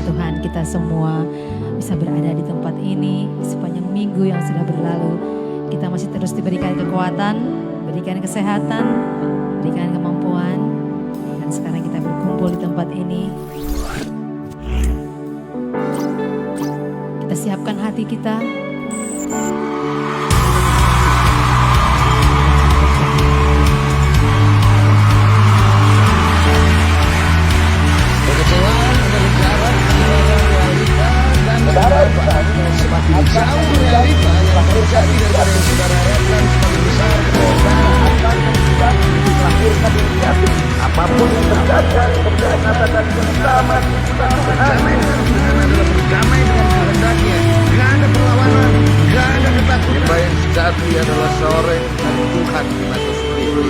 Tuhan, kita semua bisa berada di tempat ini sepanjang minggu yang sudah berlalu. Kita masih terus diberikan kekuatan, berikan kesehatan, berikan kemampuan. Dan sekarang kita berkumpul di tempat ini. Kita siapkan hati kita. Semakin jauh realita yang terjadi daripada yang saudara harapkan, semakin besar kebaikan akan dilahirkan inisiatif. Apapun yang terjadi, katakan bersama kita berdamai dengan Tuhan adalah berdamai dengan kehendaknya. Gak ada perlawanan, gak ada ketakutan. Nyembah yang sejati adalah sore dari Tuhan kita sendiri.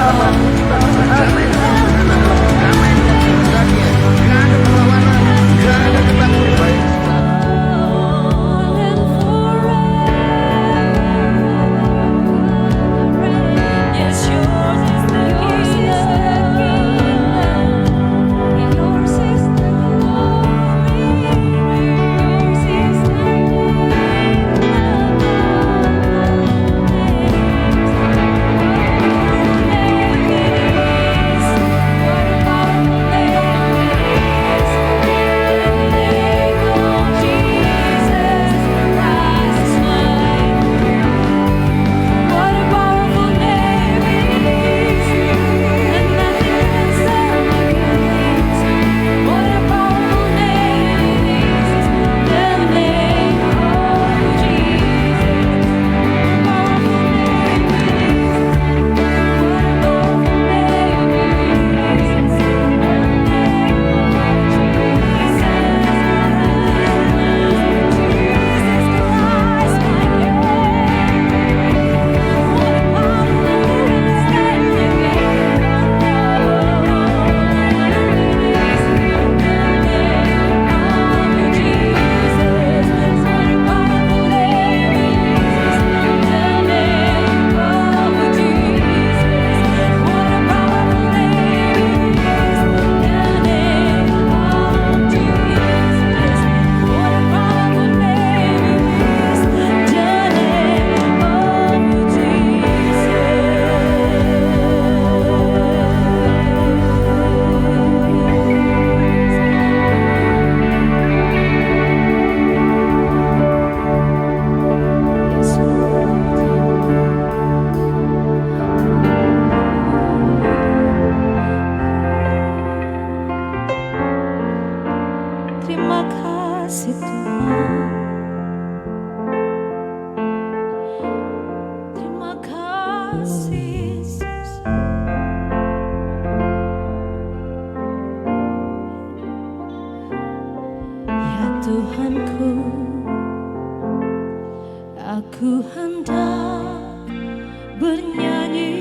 damai, damai dalam anak-anak, damai di dalam kehendaknya. Gak ada perlawanan, gak ada ketakutan. Terima kasih Tuhan. Terima kasih Yesus. Ya Tuhanku, aku hendak bernyanyi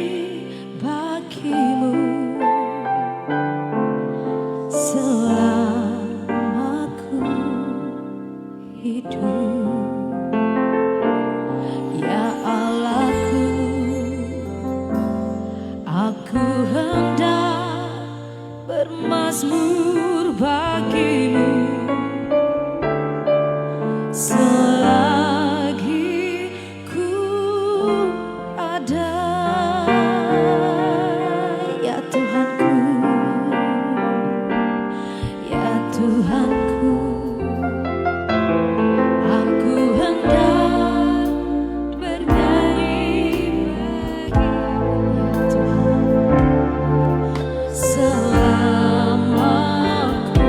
bagimu selama aku hidup. Ya Allahku, aku hendak bermazmur bagimu selagi ku ada. Ya Tuhanku, ya Tuhanku, aku hendak bernyanyi bagimu. Ya Tuhan, selama aku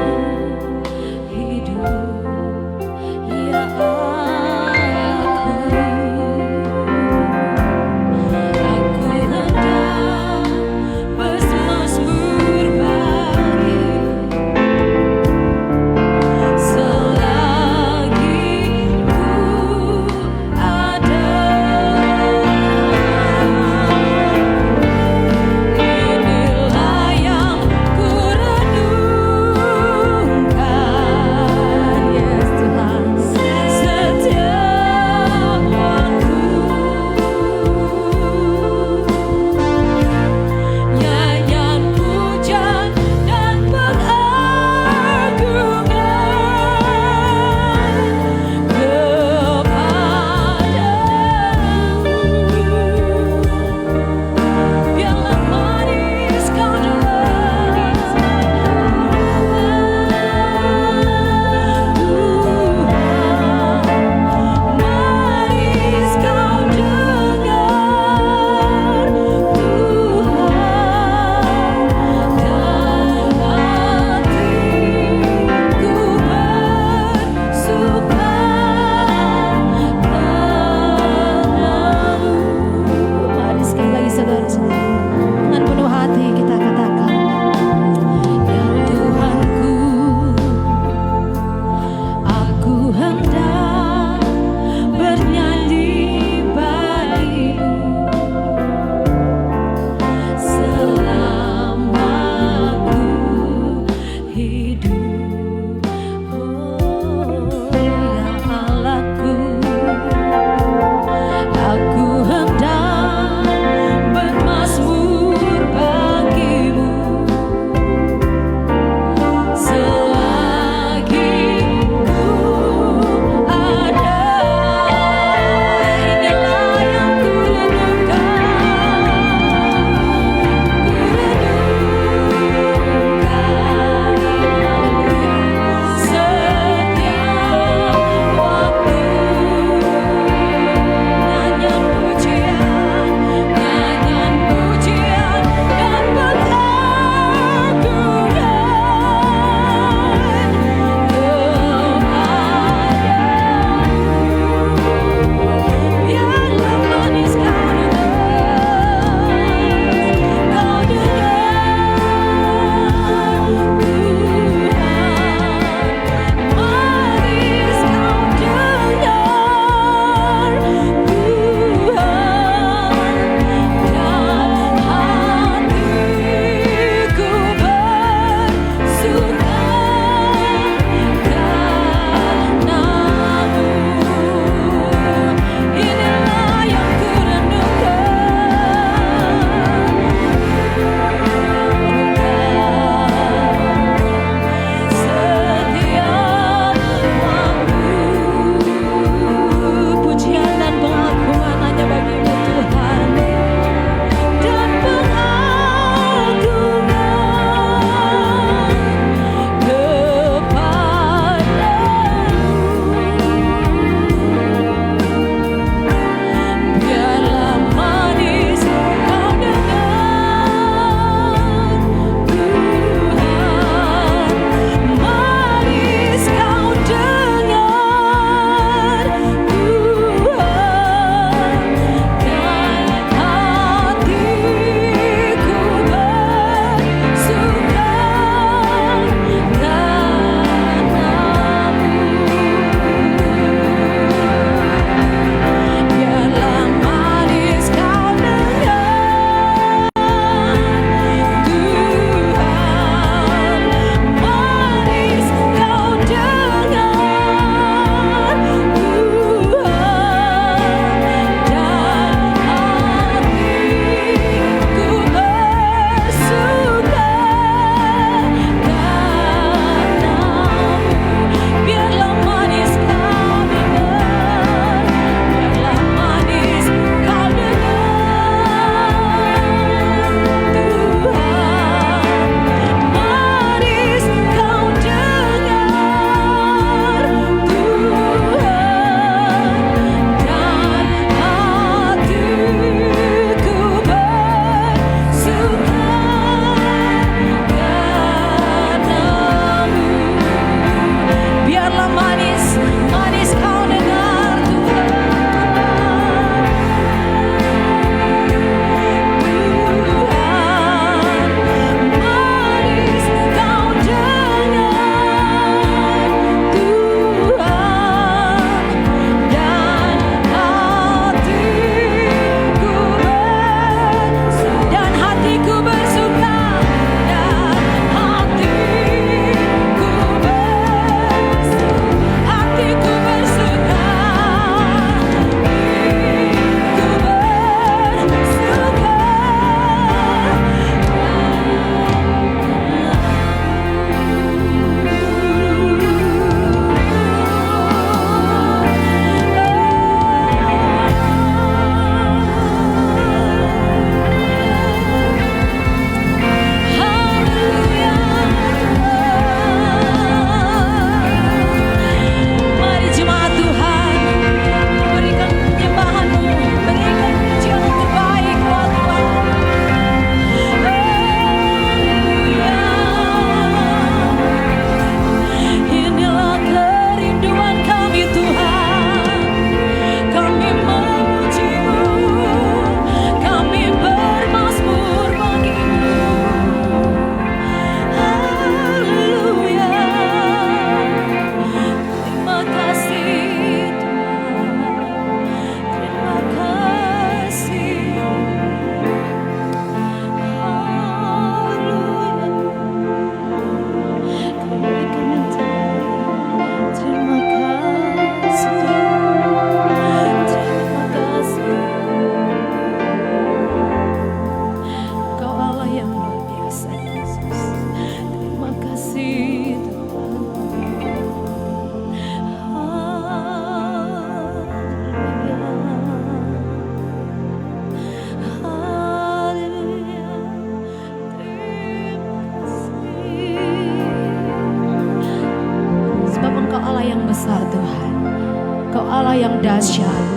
yang dahsyat.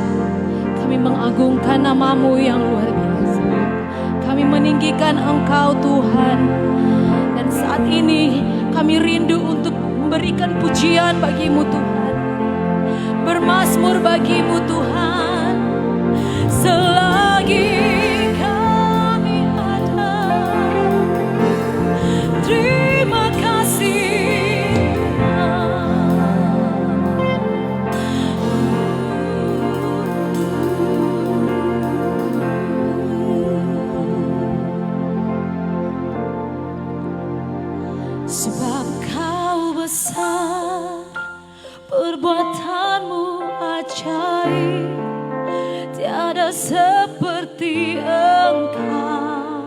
Kami mengagungkan nama-Mu yang luar biasa. Kami meninggikan Engkau Tuhan. Dan saat ini kami rindu untuk memberikan pujian bagi-Mu Tuhan. Bermazmur bagi-Mu Tuhan. Selagi kami ada, terima kasih. Sebab Kau besar, perbuatan-Mu ajaib, tiada seperti Engkau,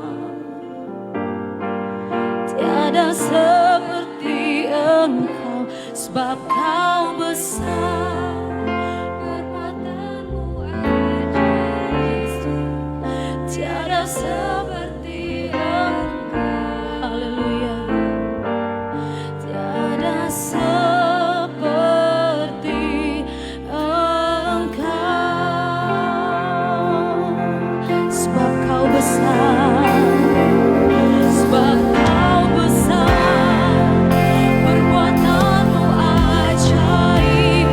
tiada seperti Engkau. Sebab Kau besar, perbuatan-Mu ajaib, tiada seperti Engkau. Haleluya. Tiada seperti Engkau. Sebab Kau besar, sebab Kau besar, perbuatan-Mu ajaib,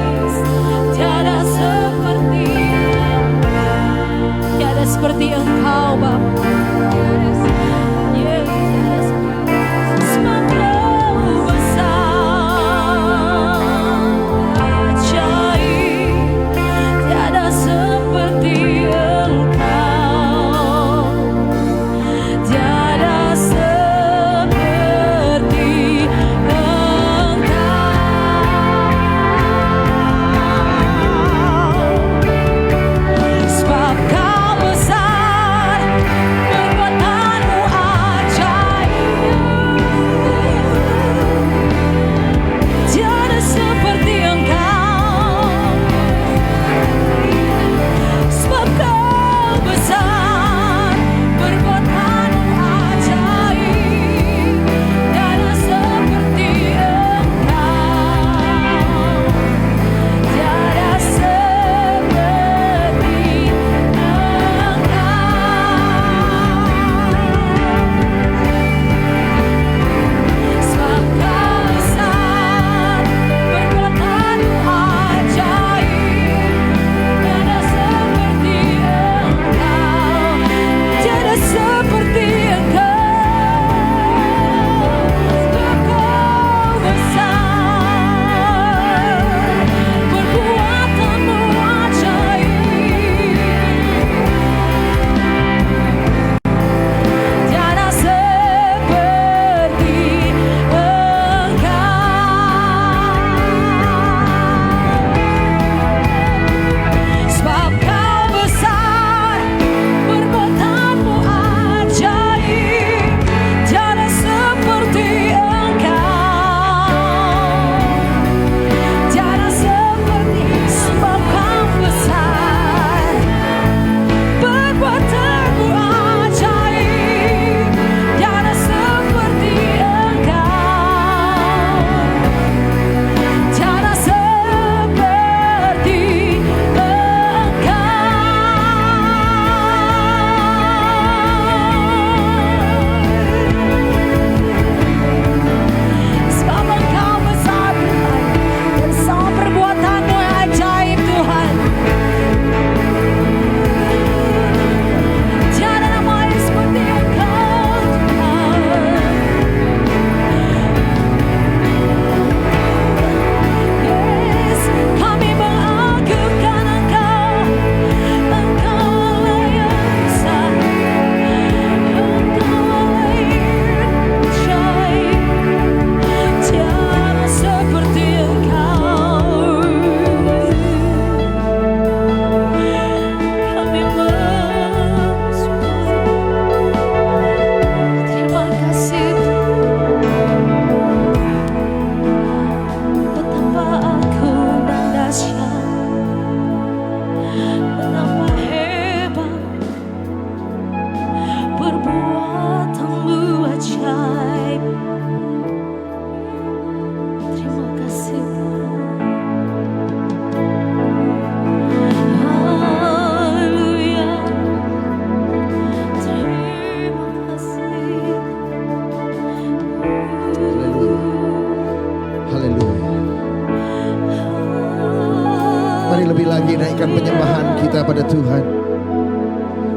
lagi naikkan penyembahan kita pada Tuhan.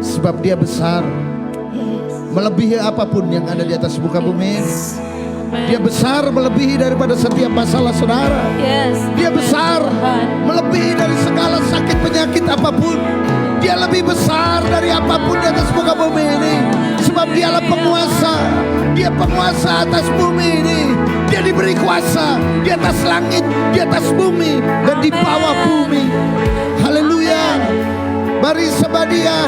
Sebab Dia besar, melebihi apapun yang ada di atas muka bumi ini. Dia besar melebihi daripada setiap masalah saudara. Dia besar melebihi dari segala sakit penyakit apapun. Dia lebih besar dari apapun di atas muka bumi ini. Sebab Dialah penguasa. Dia penguasa atas bumi ini. Dia diberi kuasa di atas langit, di atas bumi, dan di bawah bumi. Haleluya. Mari sembah Dia.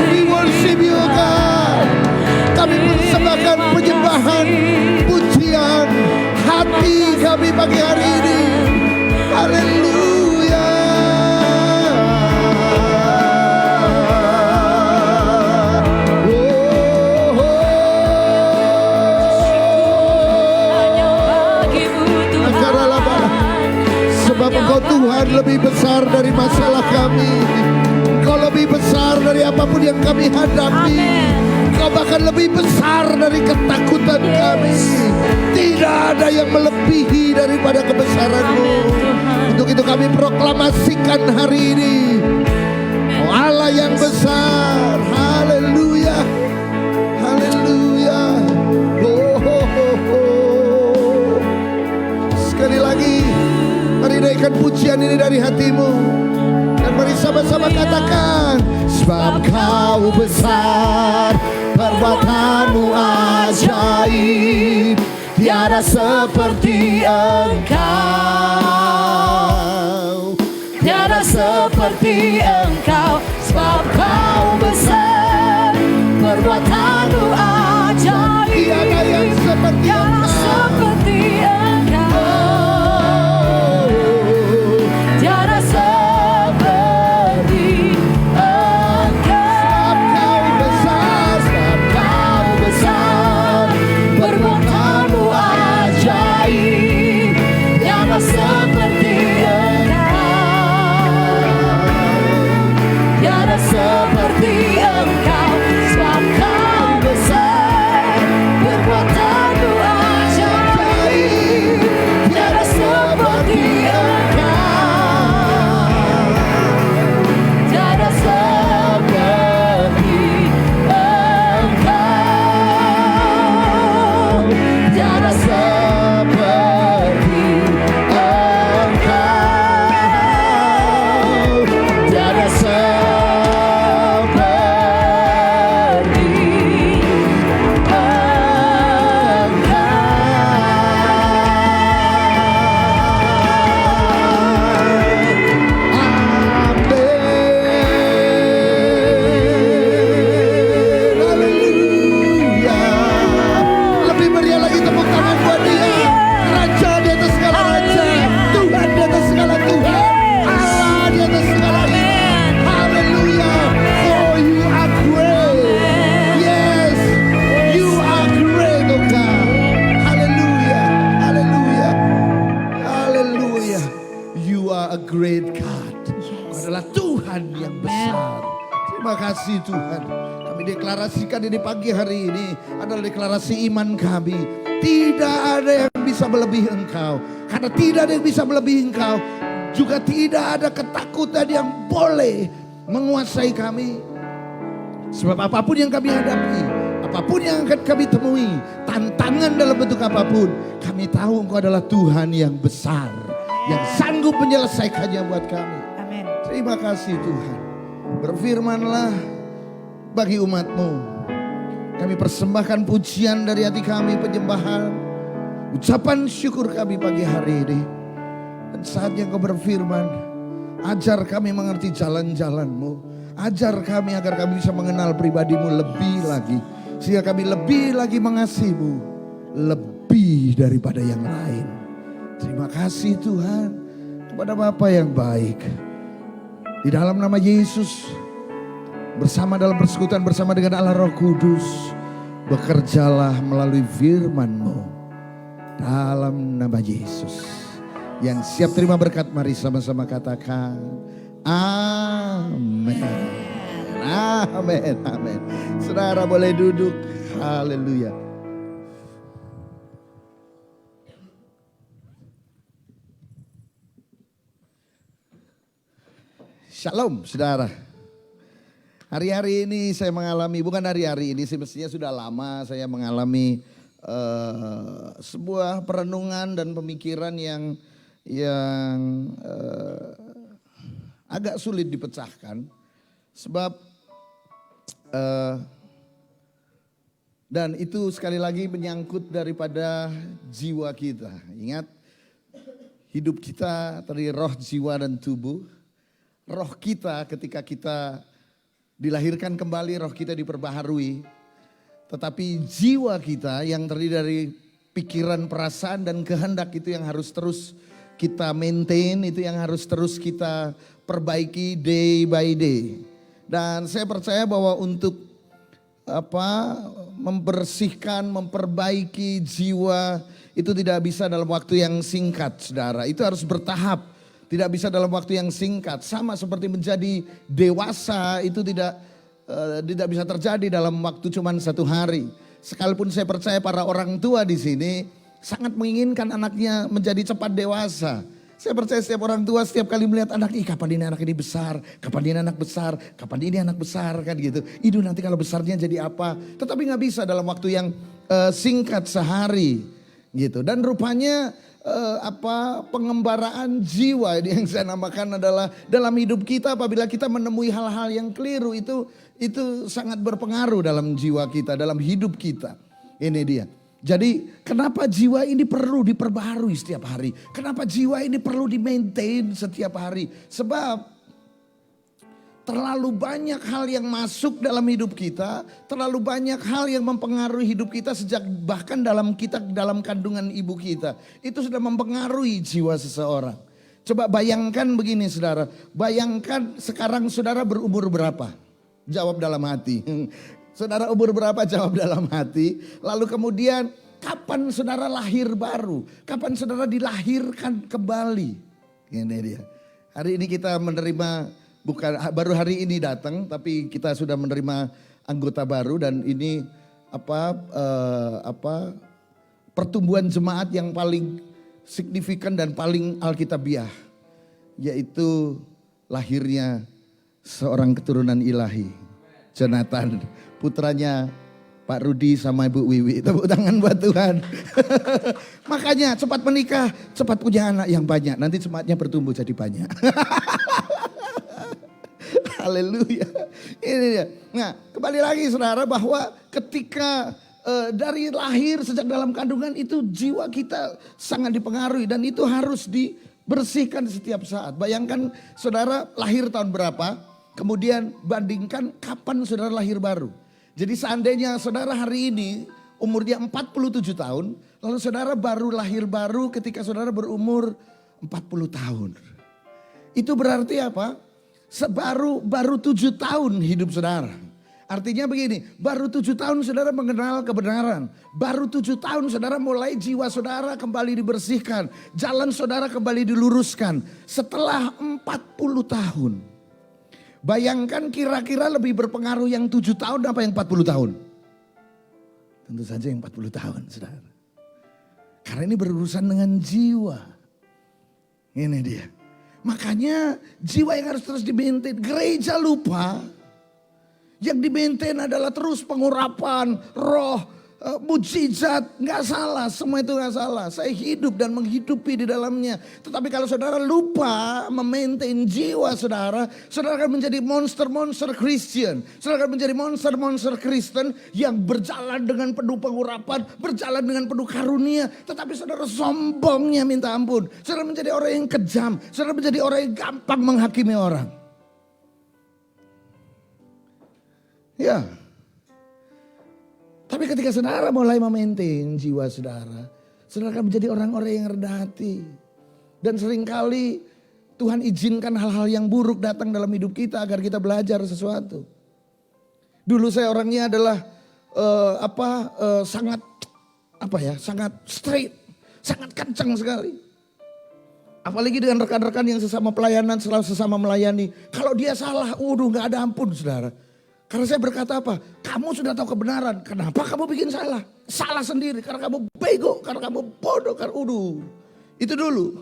We worship you, God. Kami persembahkan penyembahan, pujian hati kami pagi hari ini. Haleluya. Sebab Engkau Tuhan lebih besar dari masalah kami. Engkau lebih besar dari apapun yang kami hadapi. Engkau bahkan lebih besar dari ketakutan kami. Tidak ada yang melebihi daripada kebesaran-Mu. Untuk itu kami proklamasikan hari ini, oh Allah yang besar. Haleluya. Haleluya. Sekali lagi, mari naikkan pujian ini dari hatimu. Dan mari sama-sama katakan, sebab Kau besar, perbuatan-Mu ajaib, tiada seperti Engkau, tiada seperti Engkau. Sebab Kau besar, perbuatan-Mu ajaib, tiada yang seperti Engkau. Tuhan, kami deklarasikan ini pagi hari ini adalah deklarasi iman kami. Tidak ada yang bisa melebihi Engkau. Karena tidak ada yang bisa melebihi Engkau, juga tidak ada ketakutan yang boleh menguasai kami. Sebab apapun yang kami hadapi, apapun yang akan kami temui, tantangan dalam bentuk apapun, kami tahu Engkau adalah Tuhan yang besar, yang sanggup menyelesaikannya buat kami. Amin. Terima kasih Tuhan. Berfirmanlah bagi umat-Mu. Kami persembahkan pujian dari hati kami, penyembahan, ucapan syukur kami pagi hari ini. Dan saatnya Kau berfirman, ajar kami mengerti jalan-jalan-Mu. Ajar kami agar kami bisa mengenal pribadi-Mu lebih lagi. Sehingga kami lebih lagi mengasihi-Mu lebih daripada yang lain. Terima kasih Tuhan kepada Bapa yang baik. Di dalam nama Yesus, bersama dalam persekutuan bersama dengan Allah Roh Kudus, bekerjalah melalui firman-Mu dalam nama Yesus. Yang siap terima berkat, mari sama-sama katakan amin. Amin, amin. Saudara boleh duduk. Haleluya. Shalom saudara. Hari-hari ini saya mengalami, bukan hari-hari ini sih, mestinya sudah lama saya mengalami sebuah perenungan dan pemikiran yang agak sulit dipecahkan. Sebab dan itu sekali lagi menyangkut daripada jiwa kita. Ingat, hidup kita terdiri roh, jiwa dan tubuh. Roh kita ketika kita dilahirkan kembali, roh kita diperbaharui. Tetapi jiwa kita yang terdiri dari pikiran, perasaan dan kehendak itu yang harus terus kita maintain, itu yang harus terus kita perbaiki day by day. Dan saya percaya bahwa untuk membersihkan, memperbaiki jiwa itu tidak bisa dalam waktu yang singkat, saudara. Itu harus bertahap. Tidak bisa dalam waktu yang singkat. Sama seperti menjadi dewasa itu tidak bisa terjadi dalam waktu cuma 1 hari. Sekalipun saya percaya para orang tua di sini sangat menginginkan anaknya menjadi cepat dewasa. Saya percaya setiap orang tua setiap kali melihat anak, kapan ini anak ini besar, kapan ini anak besar, kapan ini anak besar kan gitu. Itu nanti kalau besarnya jadi apa. Tetapi gak bisa dalam waktu yang singkat sehari gitu. Dan rupanya pengembaraan jiwa yang saya namakan adalah dalam hidup kita apabila kita menemui hal-hal yang keliru itu sangat berpengaruh dalam jiwa kita, dalam hidup kita. Ini dia. Jadi kenapa jiwa ini perlu diperbaharui setiap hari? Kenapa jiwa ini perlu di-maintain setiap hari? Sebab terlalu banyak hal yang masuk dalam hidup kita, terlalu banyak hal yang mempengaruhi hidup kita sejak bahkan dalam kandungan ibu kita. Itu sudah mempengaruhi jiwa seseorang. Coba bayangkan begini saudara, bayangkan sekarang saudara berumur berapa? Jawab dalam hati. Saudara umur berapa? Jawab dalam hati. Lalu kemudian kapan saudara lahir baru? Kapan saudara dilahirkan kembali? Ini dia. Hari ini kita menerima, bukan baru hari ini datang, tapi kita sudah menerima anggota baru dan ini pertumbuhan jemaat yang paling signifikan dan paling alkitabiah, yaitu lahirnya seorang keturunan ilahi, Jonathan, putranya Pak Rudi sama Ibu Wiwi. Tepuk tangan buat Tuhan. Makanya cepat menikah, cepat punya anak yang banyak, nanti jemaatnya bertumbuh jadi banyak. Haleluya. Ini dia. Nah, kembali lagi saudara bahwa ketika dari lahir sejak dalam kandungan itu jiwa kita sangat dipengaruhi dan itu harus dibersihkan setiap saat. Bayangkan saudara lahir tahun berapa, kemudian bandingkan kapan saudara lahir baru. Jadi seandainya saudara hari ini umurnya 47 tahun, lalu saudara baru lahir baru ketika saudara berumur 40 tahun. Itu berarti apa? Baru 7 tahun hidup saudara. Artinya begini, baru 7 tahun saudara mengenal kebenaran. Baru 7 tahun saudara mulai jiwa saudara kembali dibersihkan. Jalan saudara kembali diluruskan. Setelah 40 tahun. Bayangkan kira-kira lebih berpengaruh yang 7 tahun apa yang 40 tahun? Tentu saja yang 40 tahun saudara. Karena ini berurusan dengan jiwa. Ini dia. Makanya jiwa yang harus terus di-maintain. Gereja lupa. Yang di-maintain adalah terus pengurapan roh, mujizat. Gak salah, semua itu gak salah. Saya hidup dan menghidupi di dalamnya. Tetapi kalau saudara lupa memaintain jiwa saudara, saudara akan menjadi monster-monster Christian. Saudara akan menjadi monster-monster Kristen yang berjalan dengan penuh pengurapan, berjalan dengan penuh karunia. Tetapi saudara sombongnya minta ampun. Saudara menjadi orang yang kejam. Saudara menjadi orang yang gampang menghakimi orang. Ya. Tapi ketika saudara mulai memaintain jiwa saudara, Saudara akan menjadi orang-orang yang rendah hati. Dan seringkali Tuhan izinkan hal-hal yang buruk datang dalam hidup kita agar kita belajar sesuatu. Dulu saya orangnya adalah sangat straight, sangat kencang sekali. Apalagi dengan rekan-rekan yang sesama pelayanan, selalu sesama melayani. Kalau dia salah, gak ada ampun saudara. Karena saya berkata apa? Kamu sudah tahu kebenaran, kenapa kamu bikin salah? Salah sendiri, karena kamu bego, karena kamu bodoh, itu dulu.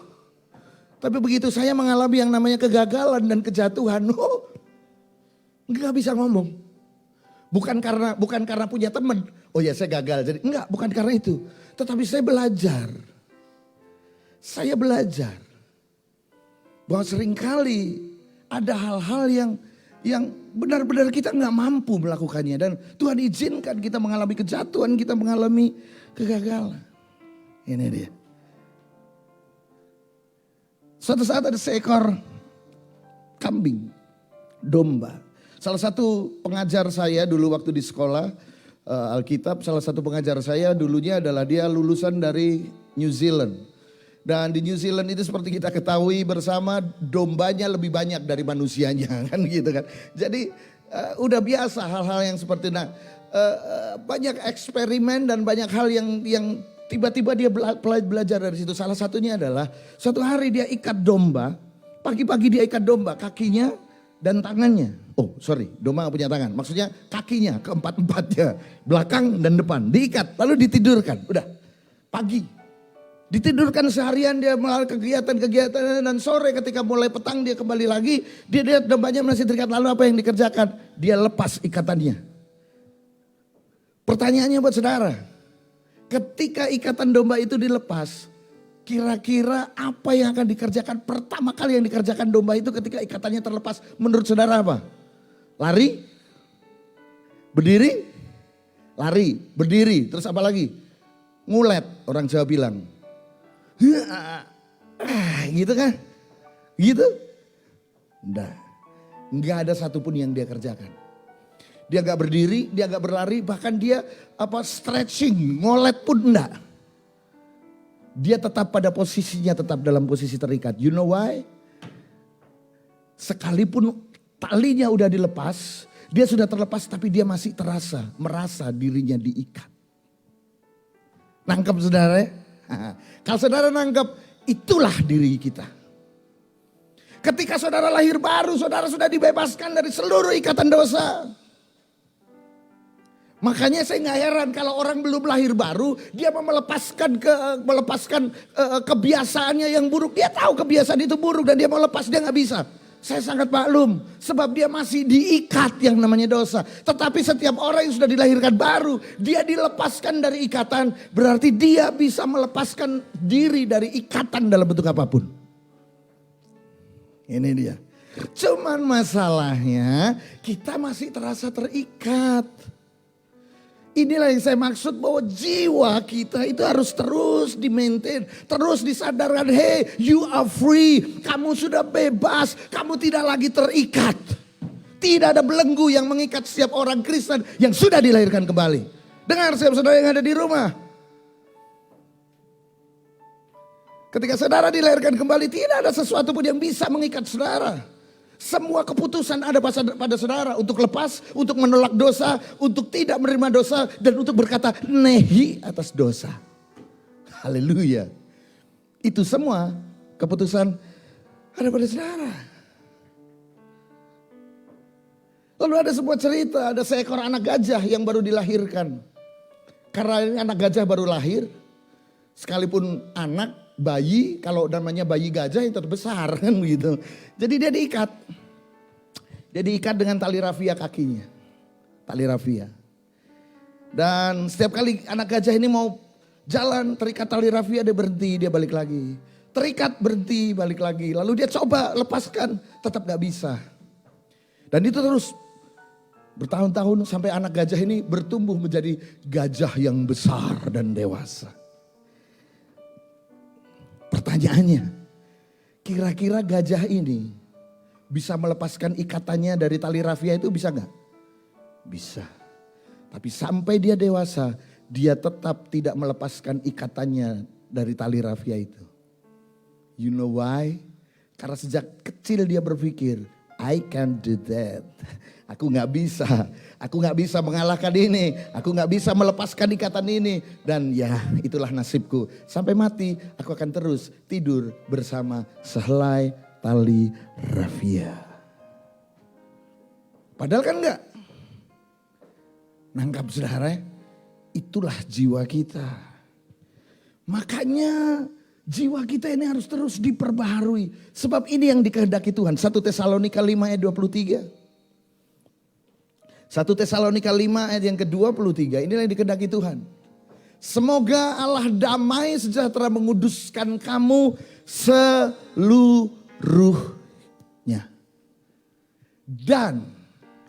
Tapi begitu saya mengalami yang namanya kegagalan dan kejatuhan, nggak bisa ngomong. Bukan karena punya teman, oh ya saya gagal, jadi enggak, bukan karena itu. Tetapi saya belajar bahwa seringkali ada hal-hal yang benar-benar kita nggak mampu melakukannya. Dan Tuhan izinkan kita mengalami kejatuhan, kita mengalami kegagalan. Ini dia. Suatu saat ada seekor kambing, domba. Salah satu pengajar saya dulu waktu di sekolah Alkitab, salah satu pengajar saya dulunya adalah dia lulusan dari New Zealand. Dan di New Zealand itu seperti kita ketahui bersama, dombanya lebih banyak dari manusianya kan gitu kan. Jadi udah biasa hal-hal yang seperti banyak eksperimen dan banyak hal yang tiba-tiba dia belajar dari situ. Salah satunya adalah suatu hari dia ikat domba, pagi-pagi dia ikat domba kakinya dan tangannya. Oh sorry, domba gak punya tangan. Maksudnya kakinya keempat-empatnya, belakang dan depan diikat lalu ditidurkan. Udah pagi. Ditidurkan seharian dia melakukan kegiatan-kegiatan dan sore ketika mulai petang dia kembali lagi. Dia lihat dombanya masih terikat, lalu apa yang dikerjakan? Dia lepas ikatannya. Pertanyaannya buat saudara. Ketika ikatan domba itu dilepas, kira-kira apa yang akan dikerjakan? Pertama kali yang dikerjakan domba itu ketika ikatannya terlepas, menurut saudara apa? Lari? Berdiri? Lari, berdiri, terus apa lagi? Ngulet, orang Jawa bilang. Gitu kan? Gitu? Nggak ada satupun yang dia kerjakan. Dia gak berdiri, dia gak berlari, bahkan dia stretching, ngolet pun enggak. Dia tetap pada posisinya, tetap dalam posisi terikat. You know why? Sekalipun talinya udah dilepas, dia sudah terlepas tapi dia masih merasa dirinya diikat. Nangkep saudara ya? Kalau saudara nangkep, itulah diri kita. Ketika saudara lahir baru, saudara sudah dibebaskan dari seluruh ikatan dosa. Makanya saya nggak heran kalau orang belum lahir baru, dia mau melepaskan kebiasaannya yang buruk. Dia tahu kebiasaan itu buruk dan dia mau lepas, dia nggak bisa. Saya sangat maklum, sebab dia masih diikat yang namanya dosa. Tetapi setiap orang yang sudah dilahirkan baru, dia dilepaskan dari ikatan, berarti dia bisa melepaskan diri dari ikatan dalam bentuk apapun. Ini dia. Cuman masalahnya kita masih terasa terikat. Inilah yang saya maksud bahwa jiwa kita itu harus terus di-maintain, terus disadarkan, hey you are free, kamu sudah bebas, kamu tidak lagi terikat. Tidak ada belenggu yang mengikat setiap orang Kristen yang sudah dilahirkan kembali. Dengar setiap saudara yang ada di rumah. Ketika saudara dilahirkan kembali, tidak ada sesuatu pun yang bisa mengikat saudara. Semua keputusan ada pada saudara untuk lepas, untuk menolak dosa, untuk tidak menerima dosa, dan untuk berkata nehi atas dosa. Haleluya. Itu semua keputusan ada pada saudara. Lalu ada sebuah cerita, ada seekor anak gajah yang baru dilahirkan. Karena ini anak gajah baru lahir, sekalipun anak, bayi, kalau namanya bayi gajah itu terbesar kan begitu. Jadi dia diikat. Dia diikat dengan tali rafia kakinya. Tali rafia. Dan setiap kali anak gajah ini mau jalan terikat tali rafia, dia berhenti, dia balik lagi. Terikat, berhenti, balik lagi. Lalu dia coba lepaskan, tetap gak bisa. Dan itu terus bertahun-tahun sampai anak gajah ini bertumbuh menjadi gajah yang besar dan dewasa. Pertanyaannya, kira-kira gajah ini bisa melepaskan ikatannya dari tali rafia itu bisa gak? Bisa. Tapi sampai dia dewasa, dia tetap tidak melepaskan ikatannya dari tali rafia itu. You know why? Karena sejak kecil dia berpikir, I can do that. Aku nggak bisa mengalahkan ini, aku nggak bisa melepaskan ikatan ini. Dan ya itulah nasibku. Sampai mati aku akan terus tidur bersama sehelai tali rafia. Padahal kan enggak. Nangkap saudara, itulah jiwa kita. Makanya jiwa kita ini harus terus diperbaharui. Sebab ini yang dikehendaki Tuhan. 1 Tesalonika 5 ayat 23. 1 Tesalonika 5 ayat yang ke-23. Inilah yang dikehendaki Tuhan. Semoga Allah damai sejahtera menguduskan kamu seluruhnya. Dan,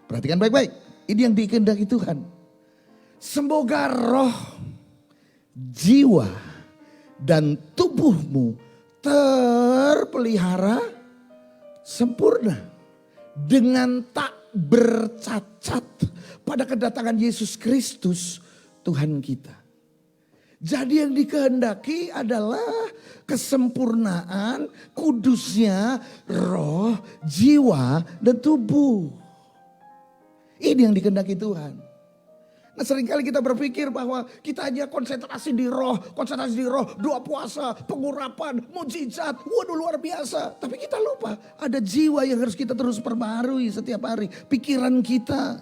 perhatikan baik-baik. Ini yang dikehendaki Tuhan. Semoga roh, jiwa, dan tubuhmu terpelihara sempurna dengan tak bercacat pada kedatangan Yesus Kristus Tuhan kita. Jadi yang dikehendaki adalah kesempurnaan kudusnya roh, jiwa, dan tubuh. Ini yang dikehendaki Tuhan. Nah seringkali kita berpikir bahwa kita hanya konsentrasi di roh, doa puasa, pengurapan, mujizat, waduh luar biasa. Tapi kita lupa ada jiwa yang harus kita terus perbaharui setiap hari. Pikiran kita,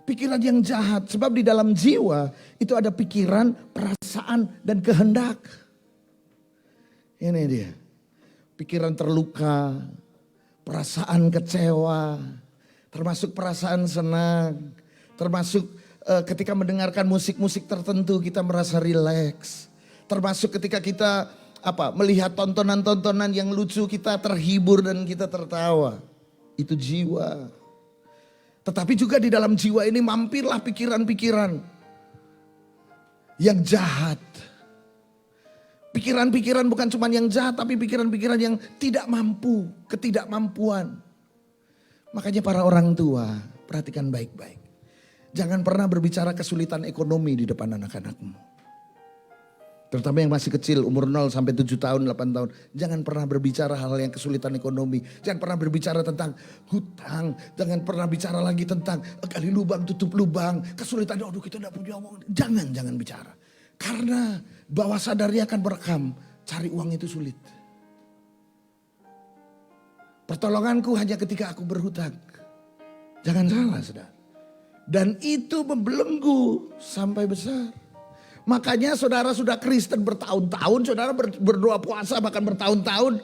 pikiran yang jahat. Sebab di dalam jiwa itu ada pikiran, perasaan, dan kehendak. Ini dia, pikiran terluka, perasaan kecewa, termasuk perasaan senang. Termasuk ketika mendengarkan musik-musik tertentu kita merasa rileks. Termasuk ketika kita melihat tontonan-tontonan yang lucu kita terhibur dan kita tertawa. Itu jiwa. Tetapi juga di dalam jiwa ini mampirlah pikiran-pikiran yang jahat. Pikiran-pikiran bukan cuma yang jahat tapi pikiran-pikiran yang tidak mampu, ketidakmampuan. Makanya para orang tua perhatikan baik-baik. Jangan pernah berbicara kesulitan ekonomi di depan anak-anakmu. Terutama yang masih kecil, umur 0 sampai 7 tahun, 8 tahun. Jangan pernah berbicara hal yang kesulitan ekonomi. Jangan pernah berbicara tentang hutang. Jangan pernah bicara lagi tentang gali lubang, tutup lubang. Kesulitan, aduh kita tidak punya uang. Jangan bicara. Karena bawah sadarnya akan merekam, cari uang itu sulit. Pertolonganku hanya ketika aku berhutang. Jangan salah, saudara. Dan itu membelenggu sampai besar. Makanya saudara sudah Kristen bertahun-tahun, saudara berdoa puasa bahkan bertahun-tahun.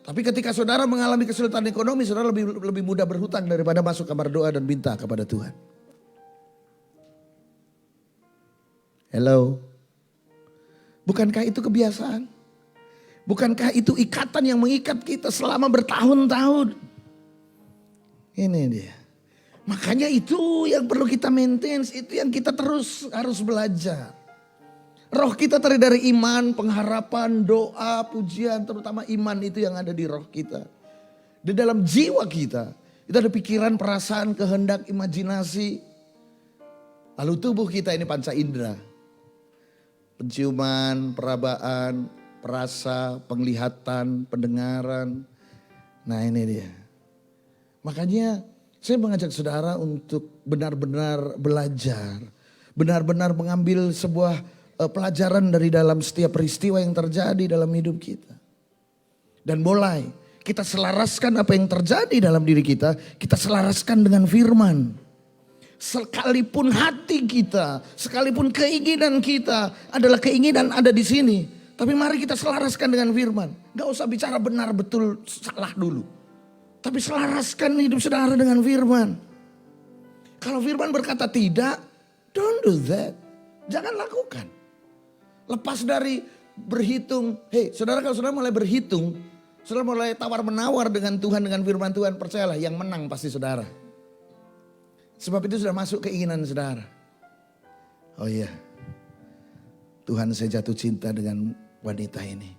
Tapi ketika saudara mengalami kesulitan ekonomi, saudara lebih mudah berhutang daripada masuk kamar doa dan minta kepada Tuhan. Hello. Bukankah itu kebiasaan? Bukankah itu ikatan yang mengikat kita selama bertahun-tahun? Ini dia. Makanya itu yang perlu kita maintain, itu yang kita terus harus belajar. Roh kita terdiri dari iman, pengharapan, doa, pujian, terutama iman itu yang ada di roh kita. Di dalam jiwa kita, itu ada pikiran, perasaan, kehendak, imajinasi. Lalu tubuh kita ini panca indera. Penciuman, perabaan, perasa, penglihatan, pendengaran. Nah ini dia. Makanya saya mengajak saudara untuk benar-benar belajar. Benar-benar mengambil sebuah pelajaran dari dalam setiap peristiwa yang terjadi dalam hidup kita. Dan mulai kita selaraskan apa yang terjadi dalam diri kita. Kita selaraskan dengan firman. Sekalipun hati kita, sekalipun keinginan kita adalah keinginan ada di sini. Tapi mari kita selaraskan dengan firman. Gak usah bicara benar betul salah dulu. Tapi selaraskan hidup saudara dengan firman. Kalau firman berkata tidak, don't do that. Jangan lakukan. Lepas dari berhitung. Hei saudara, kalau saudara mulai berhitung. Saudara mulai tawar-menawar dengan Tuhan, dengan firman Tuhan. Percayalah yang menang pasti saudara. Sebab itu sudah masuk keinginan saudara. Oh iya. Tuhan, saya jatuh cinta dengan wanita ini.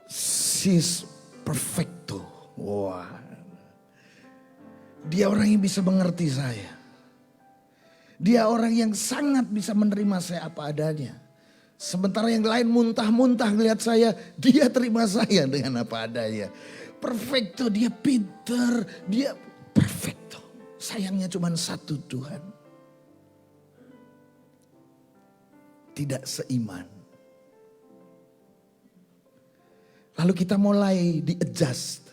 She's perfecto. Wah, dia orang yang bisa mengerti saya. Dia orang yang sangat bisa menerima saya apa adanya. Sementara yang lain muntah-muntah ngelihat saya, dia terima saya dengan apa adanya. Perfecto, dia pinter, dia perfecto. Sayangnya cuma satu Tuhan. Tidak seiman. Lalu kita mulai di-adjust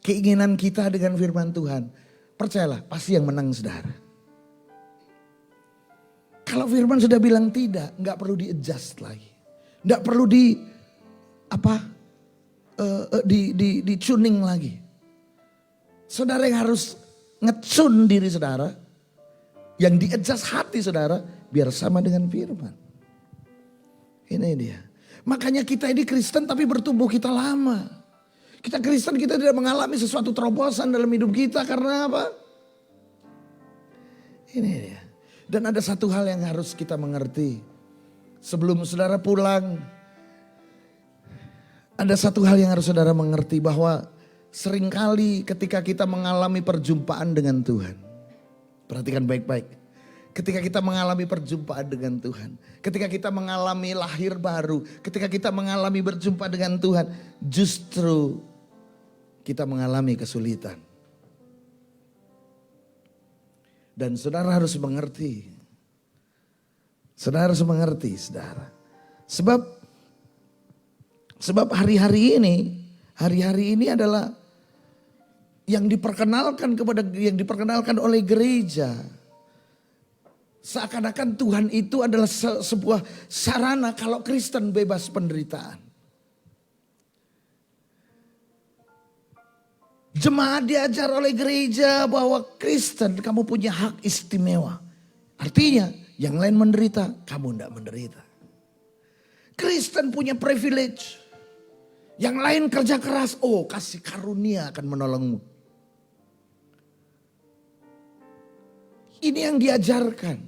keinginan kita dengan firman Tuhan. Percayalah, pasti yang menang saudara. Kalau firman sudah bilang tidak, nggak perlu di-adjust lagi. Nggak perlu di tuning lagi. Saudara yang harus nge-tune diri saudara, yang di-adjust hati saudara, biar sama dengan firman. Ini dia. Makanya kita ini Kristen tapi bertumbuh kita lama. Kita Kristen, kita tidak mengalami sesuatu terobosan dalam hidup kita karena apa? Ini dia. Dan ada satu hal yang harus kita mengerti. Sebelum saudara pulang, ada satu hal yang harus saudara mengerti, bahwa seringkali ketika kita mengalami perjumpaan dengan Tuhan. Perhatikan baik-baik. Ketika kita mengalami perjumpaan dengan Tuhan. Ketika kita mengalami lahir baru. Ketika kita mengalami berjumpa dengan Tuhan. Justru kita mengalami kesulitan. Dan saudara harus mengerti. Saudara harus mengerti, saudara. Sebab hari-hari ini adalah yang diperkenalkan oleh gereja. Seakan-akan Tuhan itu adalah sebuah sarana kalau Kristen bebas penderitaan. Jemaat diajar oleh gereja bahwa Kristen kamu punya hak istimewa. Artinya yang lain menderita, kamu tidak menderita. Kristen punya privilege. Yang lain kerja keras, kasih karunia akan menolongmu. Ini yang diajarkan.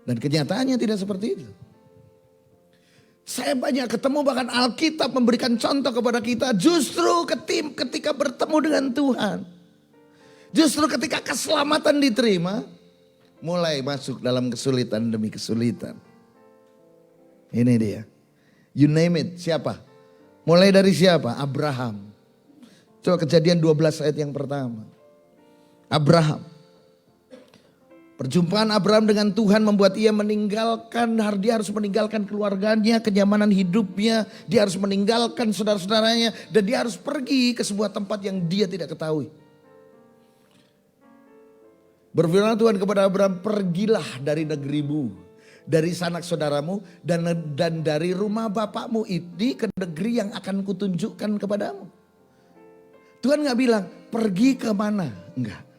Dan kenyataannya tidak seperti itu. Saya banyak ketemu, bahkan Alkitab memberikan contoh kepada kita justru ketika bertemu dengan Tuhan. Justru ketika keselamatan diterima, mulai masuk dalam kesulitan demi kesulitan. Ini dia. You name it, siapa? Mulai dari siapa? Abraham. Coba Kejadian 12 ayat yang pertama. Abraham. Perjumpaan Abraham dengan Tuhan membuat dia harus meninggalkan keluarganya, kenyamanan hidupnya. Dia harus meninggalkan saudara-saudaranya. Dan dia harus pergi ke sebuah tempat yang dia tidak ketahui. Berfirman Tuhan kepada Abraham, pergilah dari negerimu, dari sanak saudaramu, dan dari rumah bapakmu ini ke negeri yang akan kutunjukkan kepadamu. Tuhan gak bilang, pergi ke mana? Enggak.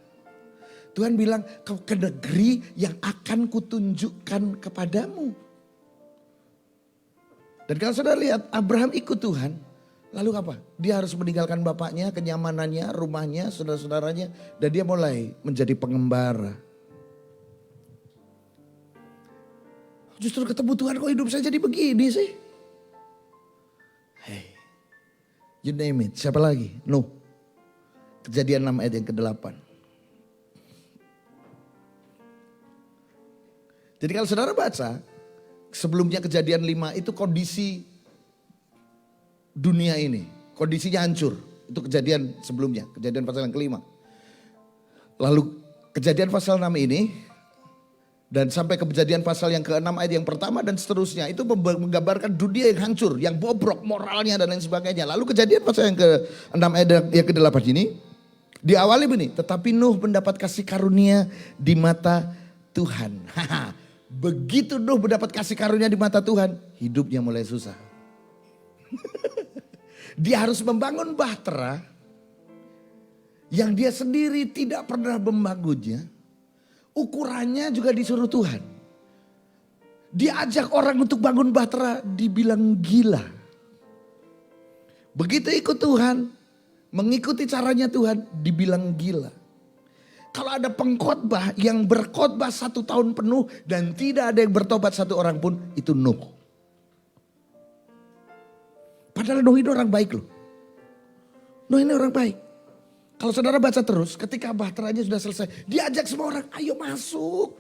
Tuhan bilang, kau ke negeri yang akan kutunjukkan kepadamu. Dan kalau saudara lihat, Abraham ikut Tuhan. Lalu apa? Dia harus meninggalkan bapaknya, kenyamanannya, rumahnya, saudara-saudaranya. Dan dia mulai menjadi pengembara. Justru ketemu Tuhan, kok hidup saya jadi begini sih? Hey, you name it. Siapa lagi? Nuh. Kejadian 6 ayat yang ke-8. Jadi kalau saudara baca, sebelumnya Kejadian 5 itu kondisi dunia ini. Kondisinya hancur. Itu kejadian sebelumnya, kejadian pasal yang ke-5. Lalu kejadian pasal 6 ini, dan sampai ke kejadian pasal yang ke-6 ayat yang pertama dan seterusnya. Itu menggambarkan dunia yang hancur, yang bobrok moralnya dan lain sebagainya. Lalu kejadian pasal yang ke-6 ayat yang ke-8 ini, diawali begini, tetapi Nuh mendapat kasih karunia di mata Tuhan. Begitu Nuh mendapat kasih karunia di mata Tuhan, hidupnya mulai susah. Dia harus membangun bahtera yang dia sendiri tidak pernah membangunnya. Ukurannya juga disuruh Tuhan. Dia ajak orang untuk bangun bahtera, dibilang gila. Begitu ikut Tuhan, mengikuti caranya Tuhan, dibilang gila. Kalau ada pengkhotbah yang berkhotbah 1 tahun penuh dan tidak ada yang bertobat 1 orang pun, itu Nuh. Padahal Nuh ini orang baik loh. Nuh ini orang baik. Kalau saudara baca terus, ketika bahteranya sudah selesai, diajak semua orang, ayo masuk.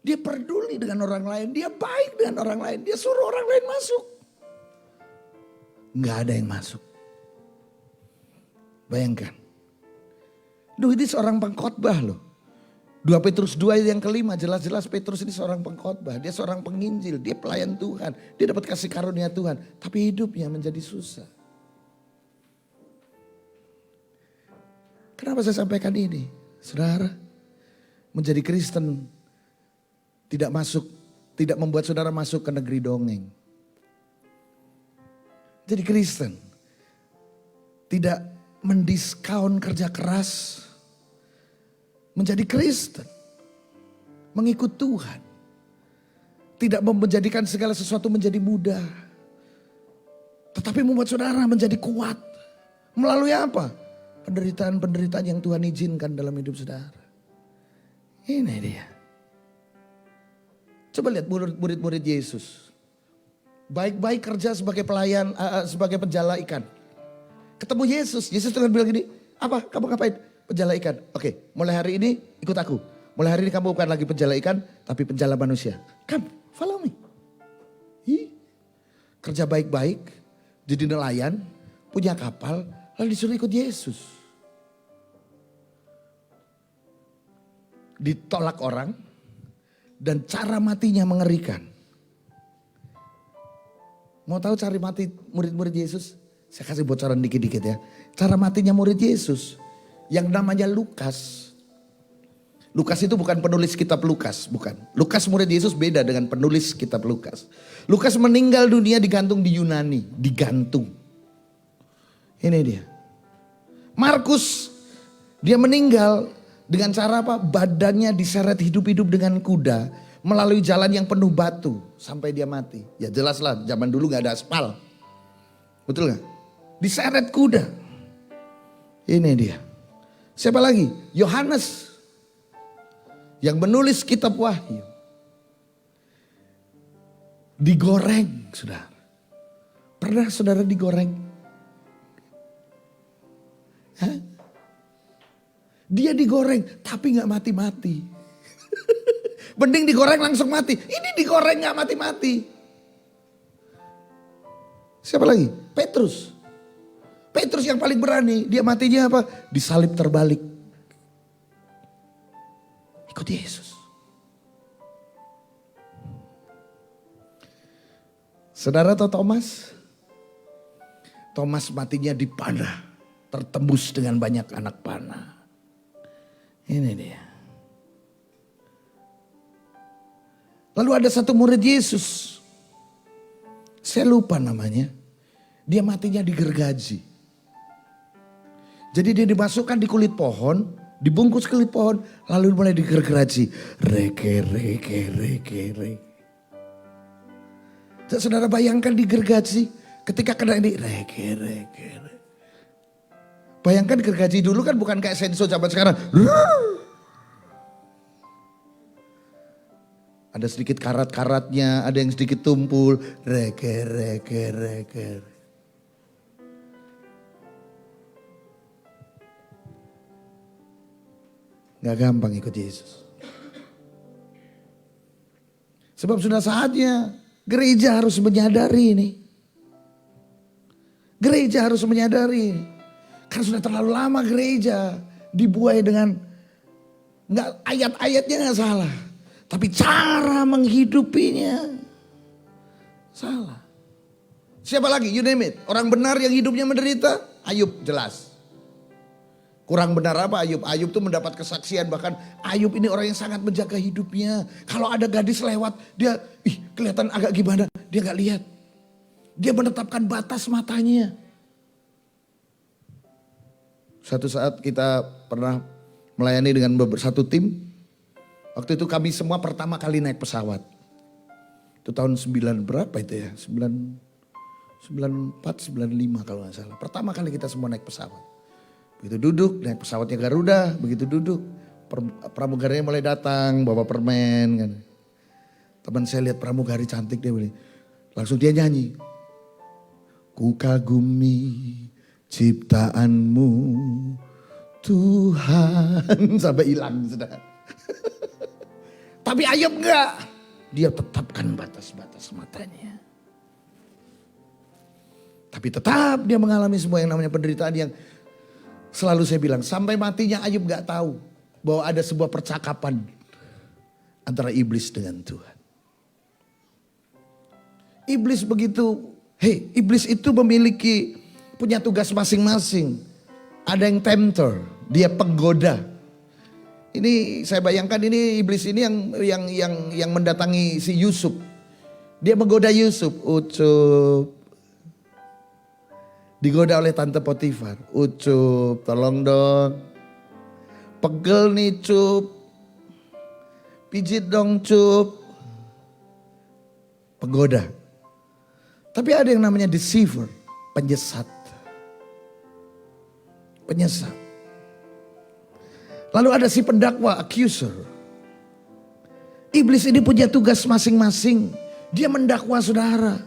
Dia peduli dengan orang lain, dia baik dengan orang lain, dia suruh orang lain masuk. Nggak ada yang masuk. Bayangkan. Duh, ini seorang pengkhotbah loh. 2 Petrus 2 yang kelima, jelas-jelas Petrus ini seorang pengkhotbah. Dia seorang penginjil, dia pelayan Tuhan. Dia dapat kasih karunia Tuhan. Tapi hidupnya menjadi susah. Kenapa saya sampaikan ini? Saudara, menjadi Kristen tidak membuat saudara masuk ke negeri dongeng. Jadi Kristen tidak mendiskaun kerja keras. Menjadi Kristen, mengikut Tuhan. Tidak menjadikan segala sesuatu menjadi mudah. Tetapi membuat saudara menjadi kuat. Melalui apa? Penderitaan-penderitaan yang Tuhan izinkan dalam hidup saudara. Ini dia. Coba lihat murid-murid Yesus. Baik-baik kerja sebagai pelayan, sebagai penjala ikan. Ketemu Yesus, Yesus Tuhan bilang gini, apa kamu ngapain? Penjala ikan. Oke, mulai hari ini ikut aku. Mulai hari ini kamu bukan lagi penjala ikan, tapi penjala manusia. Come, follow me. Kerja baik-baik, jadi nelayan, punya kapal, lalu disuruh ikut Yesus. Ditolak orang, dan cara matinya mengerikan. Mau tahu cara mati murid-murid Yesus? Saya kasih bocoran dikit-dikit ya. Cara matinya murid Yesus yang namanya Lukas. Lukas itu bukan penulis kitab Lukas, bukan. Lukas murid Yesus beda dengan penulis kitab Lukas. Lukas meninggal dunia digantung di Yunani, digantung. Ini dia. Markus, dia meninggal dengan cara apa? Badannya diseret hidup-hidup dengan kuda melalui jalan yang penuh batu sampai dia mati. Ya jelas lah, zaman dulu gak ada aspal. Betul gak? Diseret kuda. Ini dia. Siapa lagi? Yohanes yang menulis kitab Wahyu. Digoreng, saudara. Pernah saudara digoreng? Hah? Dia digoreng tapi gak mati-mati. Mending digoreng langsung mati. Ini digoreng gak mati-mati. Siapa lagi? Petrus. Petrus yang paling berani, dia matinya apa? Disalib terbalik. Ikut Yesus. Saudara tahu Thomas? Thomas matinya dipanah, tertembus dengan banyak anak panah. Ini dia. Lalu ada satu murid Yesus. Saya lupa namanya. Dia matinya digergaji. Jadi dia dimasukkan di kulit pohon, dibungkus kulit pohon, lalu mulai digergaji. Reke. Saudara bayangkan digergaji, ketika kena ini reke. Bayangkan gergaji dulu kan bukan kayak senso zaman sekarang. Ada sedikit karat-karatnya, ada yang sedikit tumpul. Reke. Gak gampang ikut Yesus. Sebab sudah saatnya gereja harus menyadari ini. Gereja harus menyadari ini. Karena sudah terlalu lama gereja dibuai dengan ayat-ayatnya gak salah. Tapi cara menghidupinya salah. Siapa lagi? You name it. Orang benar yang hidupnya menderita. Ayub jelas. Kurang benar apa Ayub? Ayub tuh mendapat kesaksian, bahkan Ayub ini orang yang sangat menjaga hidupnya. Kalau ada gadis lewat, dia kelihatan agak gimana, dia gak lihat. Dia menetapkan batas matanya. Satu saat kita pernah melayani dengan satu tim. Waktu itu kami semua pertama kali naik pesawat. Itu tahun 9 berapa itu ya? 94, 95 kalau gak salah. Pertama kali kita semua naik pesawat. Begitu duduk, naik pesawatnya Garuda, begitu duduk, pramugaranya mulai datang, bawa permen kan. Teman saya lihat pramugari cantik dia bilang, langsung dia nyanyi. Ku kagumi ciptaanmu Tuhan, sampai hilang sudah. Tapi Ayub enggak. Dia tetapkan batas-batas matanya. Tapi tetap dia mengalami semua yang namanya penderitaan yang selalu saya bilang. Sampai matinya Ayub enggak tahu bahwa ada sebuah percakapan antara iblis dengan Tuhan. Iblis itu memiliki punya tugas masing-masing. Ada yang tempter, dia penggoda. Ini saya bayangkan ini iblis ini yang mendatangi si Yusuf. Dia menggoda Yusuf, Ucup. Digoda oleh tante Potifar, Ucup, tolong dong. Pegel nih Cup. Pijit dong Cup. Penggoda. Tapi ada yang namanya deceiver, penyesat. Penyesat. Lalu ada si pendakwa, accuser. Iblis ini punya tugas masing-masing. Dia mendakwa saudara.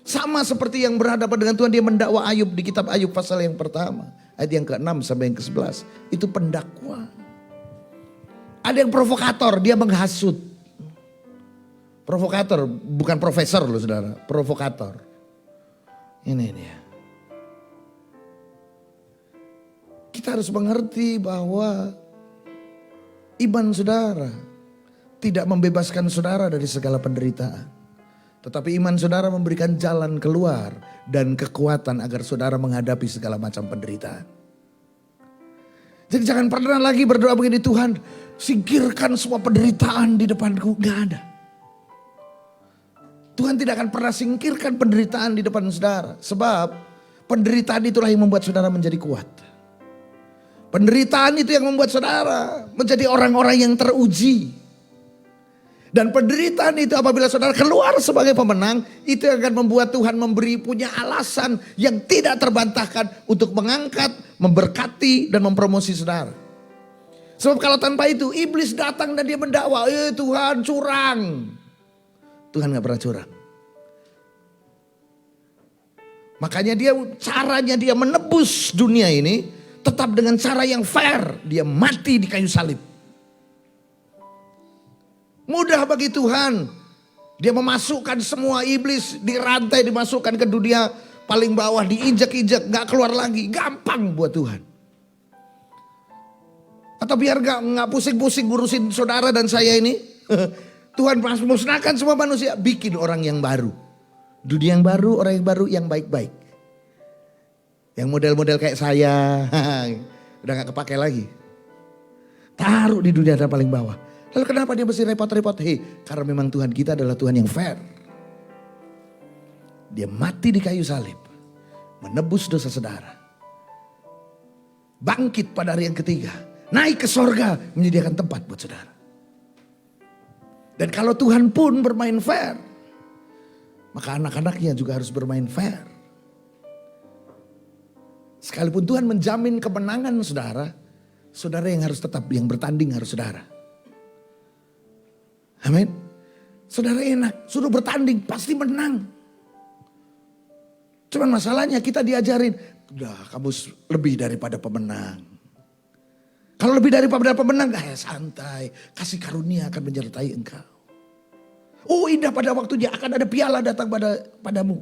Sama seperti yang berhadapan dengan Tuhan, dia mendakwa Ayub di kitab Ayub pasal yang pertama. Ayat yang ke-6 sampai yang ke-11. Itu pendakwa. Ada yang provokator, dia menghasut. Provokator, bukan profesor loh saudara. Provokator. Ini dia. Kita harus mengerti bahwa iman saudara tidak membebaskan saudara dari segala penderitaan. Tetapi iman saudara memberikan jalan keluar dan kekuatan agar saudara menghadapi segala macam penderitaan. Jadi jangan pernah lagi berdoa begini, Tuhan singkirkan semua penderitaan di depanku. Gak ada. Tuhan tidak akan pernah singkirkan penderitaan di depan saudara. Sebab penderitaan itulah yang membuat saudara menjadi kuat. Penderitaan itu yang membuat saudara menjadi orang-orang yang teruji. Dan penderitaan itu apabila saudara keluar sebagai pemenang, itu akan membuat Tuhan punya alasan yang tidak terbantahkan untuk mengangkat, memberkati dan mempromosi saudara. Sebab kalau tanpa itu iblis datang dan dia mendakwa, Tuhan curang. Tuhan gak pernah curang. Makanya caranya dia menebus dunia ini tetap dengan cara yang fair. Dia mati di kayu salib. Mudah bagi Tuhan. Dia memasukkan semua iblis di rantai, dimasukkan ke dunia paling bawah, diinjak-injak, gak keluar lagi. Gampang buat Tuhan. Atau biar gak pusing-pusing ngurusin saudara dan saya ini. Tuhan musnahkan semua manusia, bikin orang yang baru. Dunia yang baru, orang yang baru, yang baik-baik. Yang model-model kayak saya, udah gak kepake lagi. Taruh di dunia yang paling bawah. Lalu kenapa dia mesti repot-repot? Karena memang Tuhan kita adalah Tuhan yang fair. Dia mati di kayu salib. Menebus dosa saudara. Bangkit pada hari yang ketiga. Naik ke sorga, menyediakan tempat buat saudara. Dan kalau Tuhan pun bermain fair, maka anak-anaknya juga harus bermain fair. Sekalipun Tuhan menjamin kemenangan saudara, saudara yang harus tetap, yang bertanding harus saudara. Amin. Saudara enak, suruh bertanding pasti menang. Cuman masalahnya kita diajarin, udah kamu lebih daripada pemenang. Kalau lebih daripada pemenang, santai. Kasih karunia akan menyertai engkau. Oh indah pada waktunya, akan ada piala datang padamu.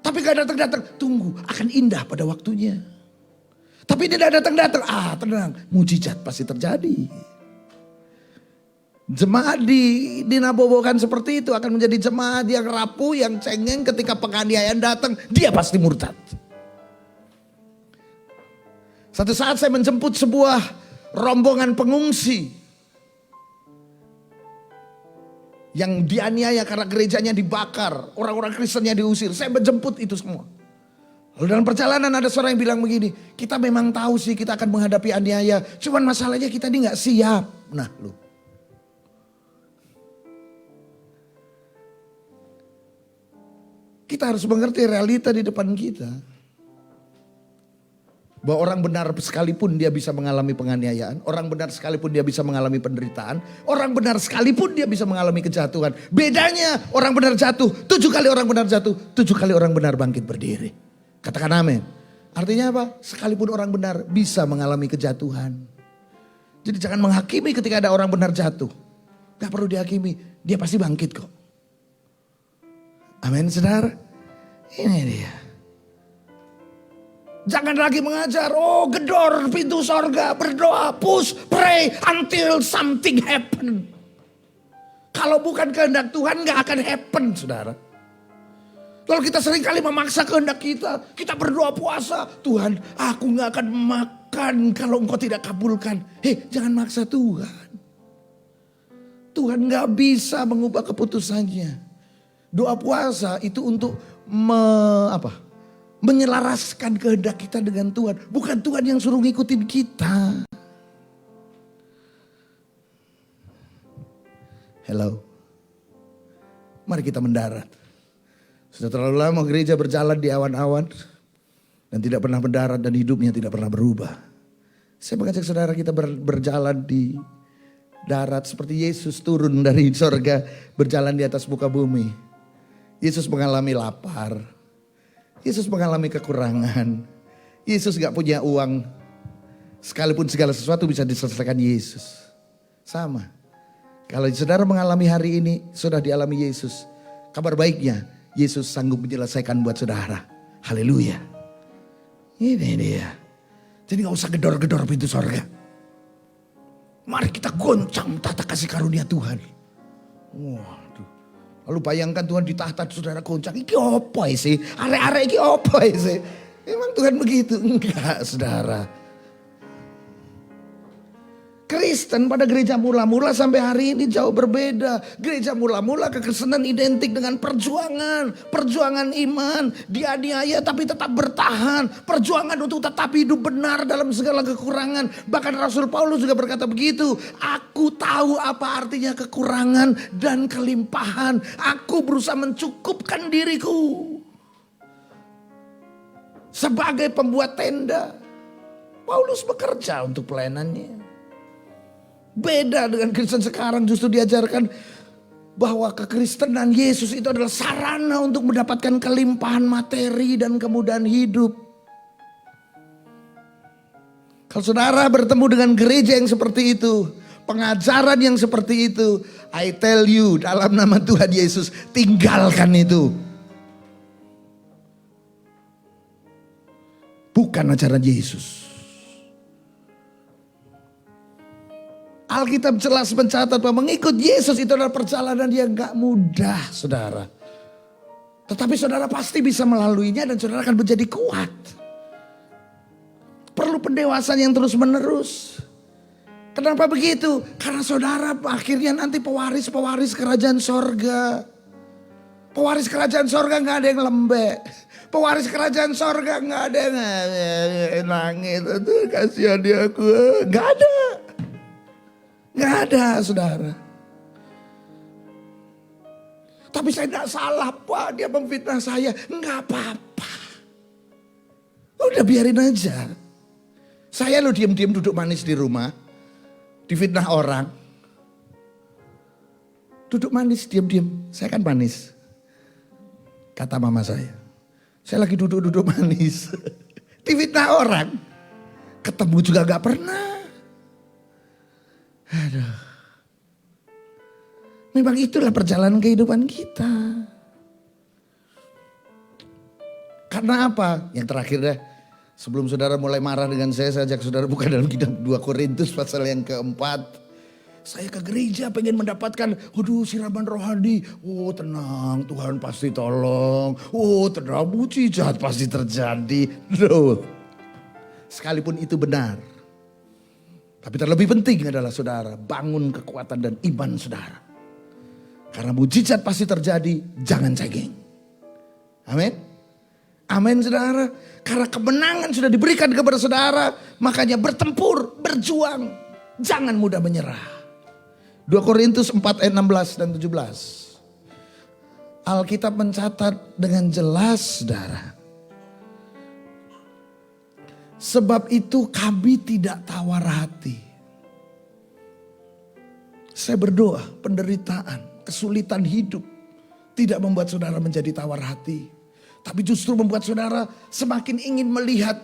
Tapi gak datang-datang, tunggu, akan indah pada waktunya. Tapi tidak datang-datang, tenang, mujizat pasti terjadi. Jemaat dinabobokan seperti itu akan menjadi jemaat yang rapuh, yang cengeng ketika penganiayaan datang, dia pasti murtad. Satu saat saya menjemput sebuah rombongan pengungsi yang dianiaya karena gerejanya dibakar, orang-orang Kristennya diusir. Saya menjemput itu semua. Lalu dalam perjalanan ada seorang yang bilang begini, kita memang tahu sih kita akan menghadapi aniaya, cuman masalahnya kita ini gak siap. Nah lu. Kita harus mengerti realita di depan kita. Bahwa orang benar sekalipun dia bisa mengalami penganiayaan. Orang benar sekalipun dia bisa mengalami penderitaan. Orang benar sekalipun dia bisa mengalami kejatuhan. Bedanya orang benar jatuh. 7 kali orang benar jatuh. 7 kali orang benar bangkit berdiri. Katakan amin. Artinya apa? Sekalipun orang benar bisa mengalami kejatuhan. Jadi jangan menghakimi ketika ada orang benar jatuh. Gak perlu dihakimi, dia pasti bangkit kok. Amin saudara. Ini dia. Jangan lagi mengajar, oh gedor pintu sorga, berdoa, push, pray until something happen. Kalau bukan kehendak Tuhan gak akan happen saudara. Lalu kita seringkali memaksa kehendak kita berdoa puasa. Tuhan aku gak akan makan kalau engkau tidak kabulkan. Jangan maksa Tuhan. Tuhan gak bisa mengubah keputusannya. Doa puasa itu untuk menyelaraskan kehendak kita dengan Tuhan. Bukan Tuhan yang suruh ngikutin kita. Hello. Mari kita mendarat. Sudah terlalu lama gereja berjalan di awan-awan. Dan tidak pernah mendarat dan hidupnya tidak pernah berubah. Saya mengajak saudara kita berjalan di darat seperti Yesus turun dari sorga. Berjalan di atas muka bumi. Yesus mengalami lapar. Yesus mengalami kekurangan. Yesus gak punya uang. Sekalipun segala sesuatu bisa diselesaikan Yesus. Sama. Kalau saudara mengalami hari ini, sudah dialami Yesus. Kabar baiknya, Yesus sanggup menyelesaikan buat saudara. Haleluya. Ini dia. Jadi gak usah gedor-gedor pintu sorga. Mari kita goncang tata kasih karunia Tuhan. Waduh. Lalu bayangkan Tuhan di tahta saudara goncang. Iki apa sih? Arek-arek iki apa sih? Memang Tuhan begitu? Enggak saudara. Kristen pada gereja mula-mula sampai hari ini jauh berbeda. Gereja mula-mula kekristenan identik dengan perjuangan. Perjuangan iman. Dianiaya tapi tetap bertahan. Perjuangan untuk tetap hidup benar dalam segala kekurangan. Bahkan Rasul Paulus juga berkata begitu. Aku tahu apa artinya kekurangan dan kelimpahan. Aku berusaha mencukupkan diriku. Sebagai pembuat tenda. Paulus bekerja untuk pelayanannya. Beda dengan Kristen sekarang, justru diajarkan bahwa kekristenan Yesus itu adalah sarana untuk mendapatkan kelimpahan materi dan kemudahan hidup. Kalau saudara bertemu dengan gereja yang seperti itu, pengajaran yang seperti itu, I tell you dalam nama Tuhan Yesus, tinggalkan itu. Bukan ajaran Yesus. Alkitab jelas mencatat bahwa mengikut Yesus itu adalah perjalanan yang gak mudah saudara. Tetapi saudara pasti bisa melaluinya dan saudara akan menjadi kuat. Perlu pendewasaan yang terus menerus. Kenapa begitu? Karena saudara akhirnya nanti pewaris-pewaris kerajaan sorga. Pewaris kerajaan sorga gak ada yang lembek. Pewaris kerajaan sorga gak ada yang nangis. Kasihan dia aku. Gak ada. Gak ada saudara. Tapi saya tidak salah Pak. Dia memfitnah saya. Gak apa-apa. Udah biarin aja. Saya lo diam-diam duduk manis di rumah. Difitnah orang. Duduk manis diam-diam. Saya kan manis. Kata mama saya. Saya lagi duduk-duduk manis. Difitnah orang. Ketemu juga gak pernah. Aduh. Memang itulah perjalanan kehidupan kita. Karena apa? Yang terakhir deh. Sebelum saudara mulai marah dengan saya ajak saudara buka dalam kitab 2 Korintus pasal yang keempat. Saya ke gereja pengen mendapatkan, siraman rohani. Oh tenang, Tuhan pasti tolong. Oh tenang, mujizat pasti terjadi. Loh. Sekalipun itu benar. Tapi terlebih penting adalah saudara bangun kekuatan dan iman saudara. Karena mujizat pasti terjadi, jangan cengeng. Amin. Amin saudara. Karena kemenangan sudah diberikan kepada saudara. Makanya bertempur, berjuang. Jangan mudah menyerah. 2 Korintus 4 ayat 16 dan 17. Alkitab mencatat dengan jelas saudara. Sebab itu kami tidak tawar hati. Saya berdoa penderitaan, kesulitan hidup tidak membuat saudara menjadi tawar hati. Tapi justru membuat saudara semakin ingin melihat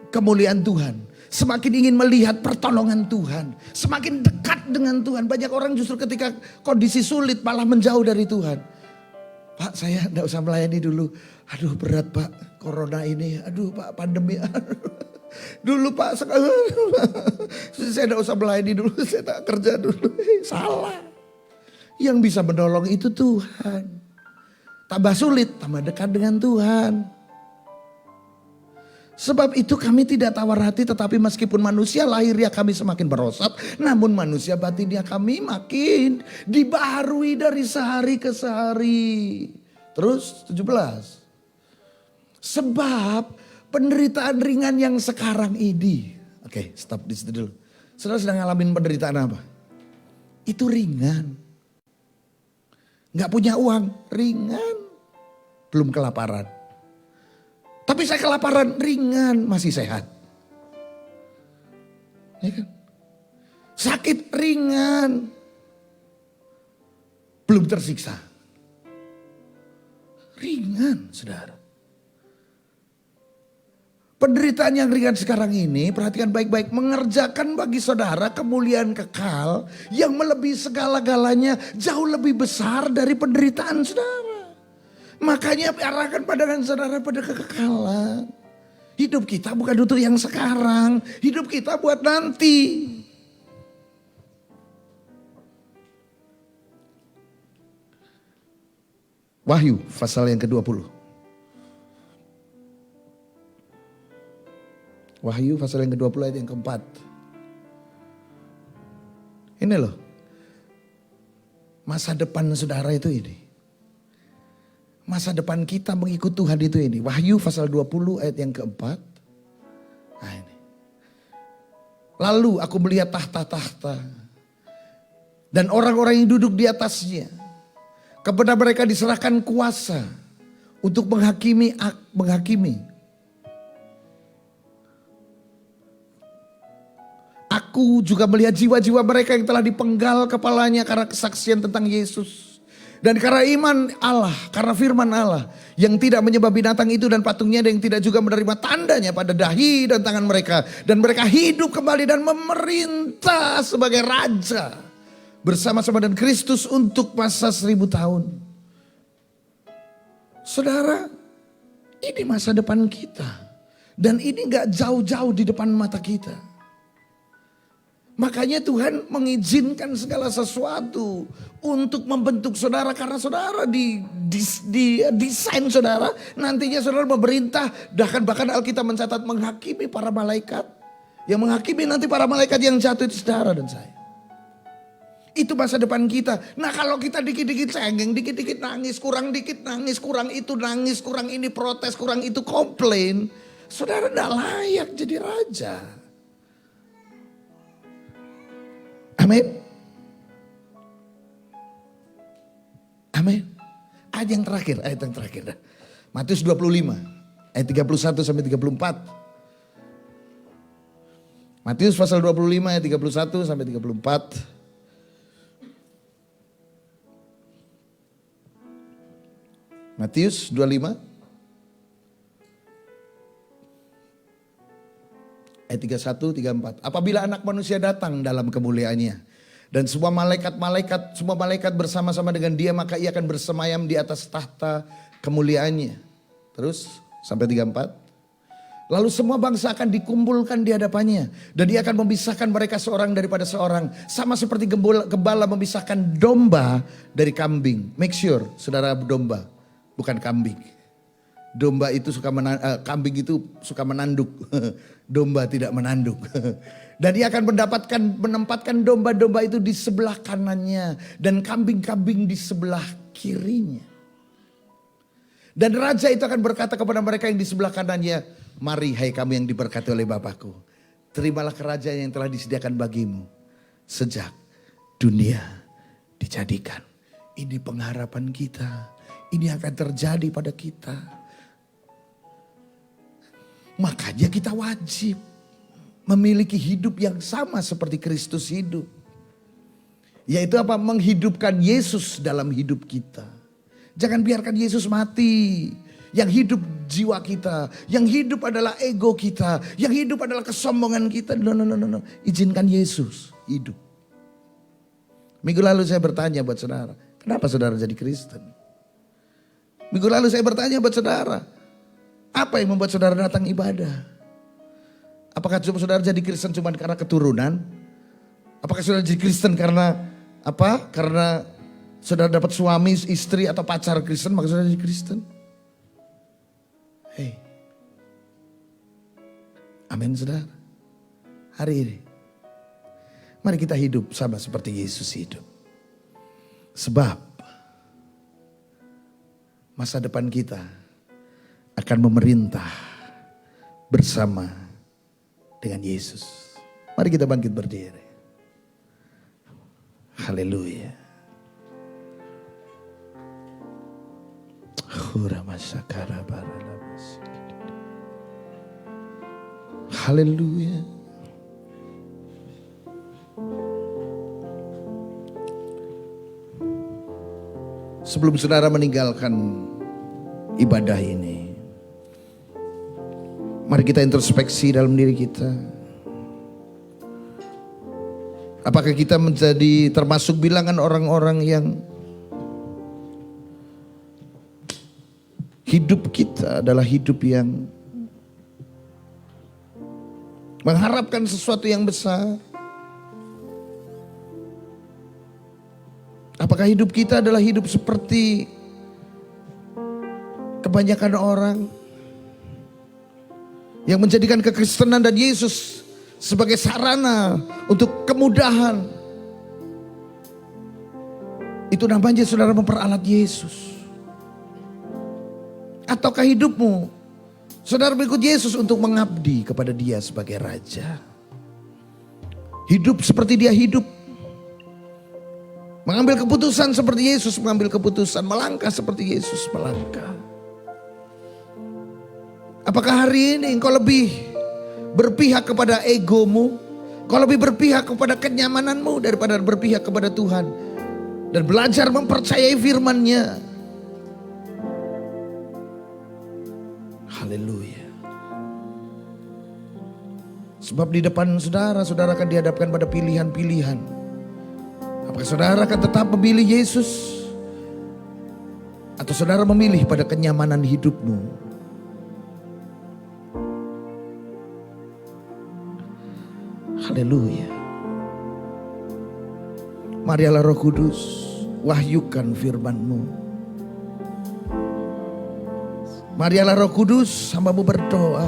kemuliaan Tuhan. Semakin ingin melihat pertolongan Tuhan. Semakin dekat dengan Tuhan. Banyak orang justru ketika kondisi sulit malah menjauh dari Tuhan. Pak, saya enggak usah melayani dulu. Aduh berat Pak, corona ini. Aduh Pak, pandemi. Dulu Pak, saya enggak usah melayani dulu. Saya tak kerja dulu. Salah. Yang bisa menolong itu Tuhan. Tambah sulit, tambah dekat dengan Tuhan. Sebab itu kami tidak tawar hati, tetapi meskipun manusia lahirnya kami semakin merosot, namun manusia batinnya kami makin dibaharui dari sehari ke sehari. Terus 17. Sebab penderitaan ringan yang sekarang ini. Oke, stop di situ dulu. Saudara sedang ngalamin penderitaan apa? Itu ringan. Gak punya uang, ringan. Belum kelaparan. Tapi saya kelaparan, ringan, masih sehat. Ya kan? Sakit, ringan. Belum tersiksa. Ringan, saudara. Penderitaan yang ringan sekarang ini, perhatikan baik-baik, mengerjakan bagi saudara kemuliaan kekal yang melebihi segala-galanya, jauh lebih besar dari penderitaan saudara. Makanya arahkan pandangan saudara pada kekekalan. Hidup kita bukan untuk yang sekarang, hidup kita buat nanti. Wahyu pasal yang ke-20. Wahyu pasal yang ke-20 ayat yang ke-4. Ini loh. Masa depan saudara itu ini. Masa depan kita mengikut Tuhan itu ini. Wahyu pasal 20 ayat yang ke-4. Nah ini. Lalu aku melihat tahta-tahta. Dan orang-orang yang duduk di atasnya. Kepada mereka diserahkan kuasa. Untuk menghakimi. Aku juga melihat jiwa-jiwa mereka yang telah dipenggal kepalanya karena kesaksian tentang Yesus. Dan karena iman Allah, karena firman Allah yang tidak menyembah binatang itu dan patungnya, dan yang tidak juga menerima tandanya pada dahi dan tangan mereka. Dan mereka hidup kembali dan memerintah sebagai raja bersama-sama dengan Kristus untuk masa 1000 tahun. Saudara, ini masa depan kita. Dan ini gak jauh-jauh di depan mata kita. Makanya Tuhan mengizinkan segala sesuatu untuk membentuk saudara. Karena saudara desain saudara. Nantinya saudara memerintah. Bahkan Alkitab mencatat menghakimi para malaikat. Yang menghakimi nanti para malaikat yang jatuh itu saudara dan saya. Itu masa depan kita. Nah kalau kita dikit-dikit cengeng, dikit-dikit nangis, kurang dikit nangis, kurang itu nangis, kurang ini protes, kurang itu komplain. Saudara tidak layak jadi raja. Amin. Amin. Ayat yang terakhir. Matius 25 ayat 31 sampai 34. Matius pasal 25 ayat 31 sampai 34. Matius 25 ayat 31, 34. Apabila anak manusia datang dalam kemuliaannya dan semua malaikat bersama-sama dengan dia, maka ia akan bersemayam di atas tahta kemuliaannya. Terus sampai 34. Lalu semua bangsa akan dikumpulkan di hadapannya dan dia akan memisahkan mereka seorang daripada seorang, sama seperti gembala memisahkan domba dari kambing. Make sure saudara domba, bukan kambing. Domba itu kambing itu suka menanduk. Domba tidak menanduk. Dan dia akan menempatkan domba-domba itu di sebelah kanannya. Dan kambing-kambing di sebelah kirinya. Dan raja itu akan berkata kepada mereka yang di sebelah kanannya, mari hai kamu yang diberkati oleh Bapakku. Terimalah kerajaan yang telah disediakan bagimu sejak dunia dijadikan. Ini pengharapan kita. Ini akan terjadi pada kita. Makanya kita wajib memiliki hidup yang sama seperti Kristus hidup. Yaitu apa? Menghidupkan Yesus dalam hidup kita. Jangan biarkan Yesus mati. Yang hidup jiwa kita, yang hidup adalah ego kita, yang hidup adalah kesombongan kita. No. Izinkan Yesus hidup. Minggu lalu saya bertanya buat saudara, kenapa saudara jadi Kristen? Minggu lalu saya bertanya buat saudara, apa yang membuat saudara datang ibadah? Apakah saudara jadi Kristen cuma karena keturunan? Apakah saudara jadi Kristen karena apa? Karena saudara dapat suami, istri atau pacar Kristen maka saudara jadi Kristen? Hei. Amin saudara. Hari ini mari kita hidup sama seperti Yesus hidup. Sebab masa depan kita akan memerintah bersama dengan Yesus. Mari kita bangkit berdiri. Haleluya. Haleluya. Sebelum saudara meninggalkan ibadah ini, mari kita introspeksi dalam diri kita. Apakah kita menjadi termasuk bilangan orang-orang yang hidup kita adalah hidup yang mengharapkan sesuatu yang besar? Apakah hidup kita adalah hidup seperti kebanyakan orang yang menjadikan kekristenan dan Yesus sebagai sarana untuk kemudahan? Itu namanya saudara memperalat Yesus. Ataukah hidupmu saudara berikut Yesus untuk mengabdi kepada Dia sebagai Raja? Hidup seperti Dia hidup. Mengambil keputusan seperti Yesus mengambil keputusan. Melangkah seperti Yesus melangkah. Apakah hari ini engkau lebih berpihak kepada egomu? Kau lebih berpihak kepada kenyamananmu daripada berpihak kepada Tuhan. Dan belajar mempercayai firman-Nya. Haleluya. Sebab di depan saudara, saudara akan dihadapkan pada pilihan-pilihan. Apakah saudara akan tetap memilih Yesus? Atau saudara memilih pada kenyamanan hidupmu? Haleluya. Marilah Roh Kudus, wahyukan firman-Mu. Marilah Roh Kudus, hamba-Mu berdoa.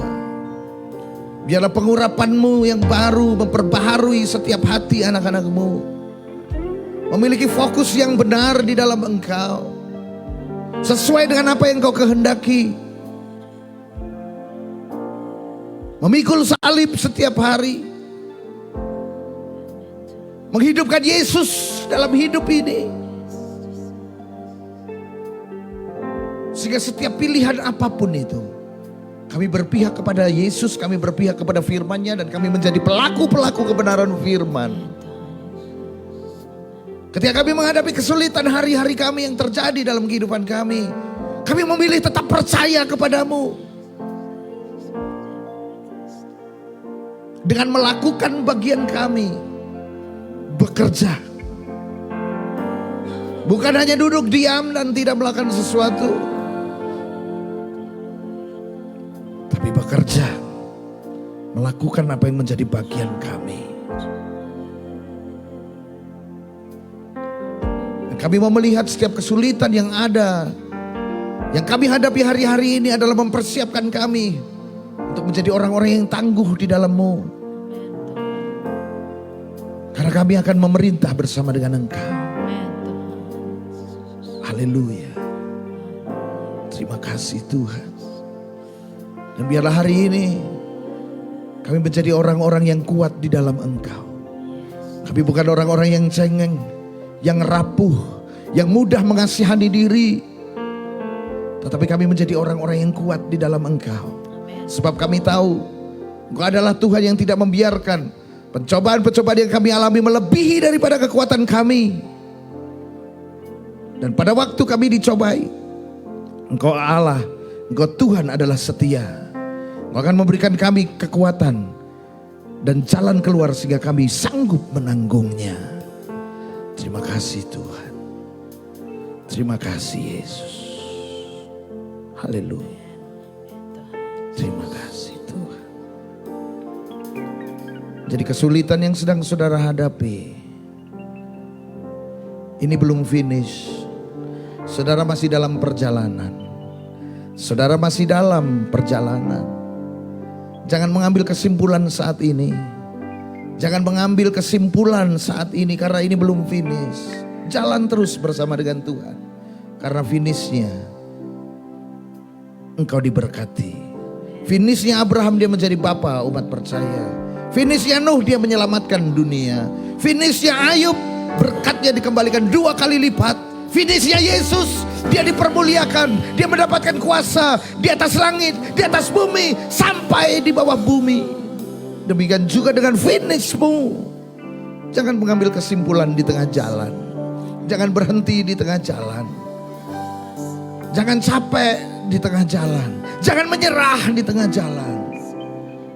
Biarlah pengurapan-Mu yang baru memperbaharui setiap hati anak-anak-Mu. Memiliki fokus yang benar di dalam Engkau. Sesuai dengan apa yang Engkau kehendaki. Memikul salib setiap hari. Menghidupkan Yesus dalam hidup ini. Sehingga setiap pilihan apapun itu, kami berpihak kepada Yesus, kami berpihak kepada firman-Nya, dan kami menjadi pelaku-pelaku kebenaran firman. Ketika kami menghadapi kesulitan hari-hari kami yang terjadi dalam kehidupan kami, kami memilih tetap percaya kepadamu. Dengan melakukan bagian kami, bekerja. Bukan hanya duduk diam dan tidak melakukan sesuatu, tapi bekerja. Melakukan apa yang menjadi bagian kami. Kami mau melihat setiap kesulitan yang ada, yang kami hadapi hari-hari ini adalah mempersiapkan kami untuk menjadi orang-orang yang tangguh di dalam-Mu. Karena kami akan memerintah bersama dengan Engkau. Haleluya. Terima kasih Tuhan. Dan biarlah hari ini kami menjadi orang-orang yang kuat di dalam Engkau. Kami bukan orang-orang yang cengeng, yang rapuh, yang mudah mengasihani diri. Tetapi kami menjadi orang-orang yang kuat di dalam Engkau. Sebab kami tahu Engkau adalah Tuhan yang tidak membiarkan pencobaan-pencobaan yang kami alami melebihi daripada kekuatan kami. Dan pada waktu kami dicobai, Engkau Allah Engkau Tuhan adalah setia. Engkau akan memberikan kami kekuatan dan jalan keluar sehingga kami sanggup menanggungnya. Terima kasih Tuhan. Terima kasih Yesus. Haleluya. Terima kasih Tuhan. Jadi kesulitan yang sedang saudara hadapi, ini belum finish. Saudara masih dalam perjalanan. Saudara masih dalam perjalanan. Jangan mengambil kesimpulan saat ini. Jangan mengambil kesimpulan saat ini karena ini belum finish. Jalan terus bersama dengan Tuhan. Karena finishnya engkau diberkati. Finishnya Abraham dia menjadi bapa umat percaya. Finishnya Nuh dia menyelamatkan dunia. Finishnya Ayub berkatnya dikembalikan 2 kali lipat. Finishnya Yesus, dia dipermuliakan, dia mendapatkan kuasa di atas langit, di atas bumi, sampai di bawah bumi. Demikian juga dengan finishmu. Jangan mengambil kesimpulan di tengah jalan. Jangan berhenti di tengah jalan. Jangan capek di tengah jalan. Jangan menyerah di tengah jalan.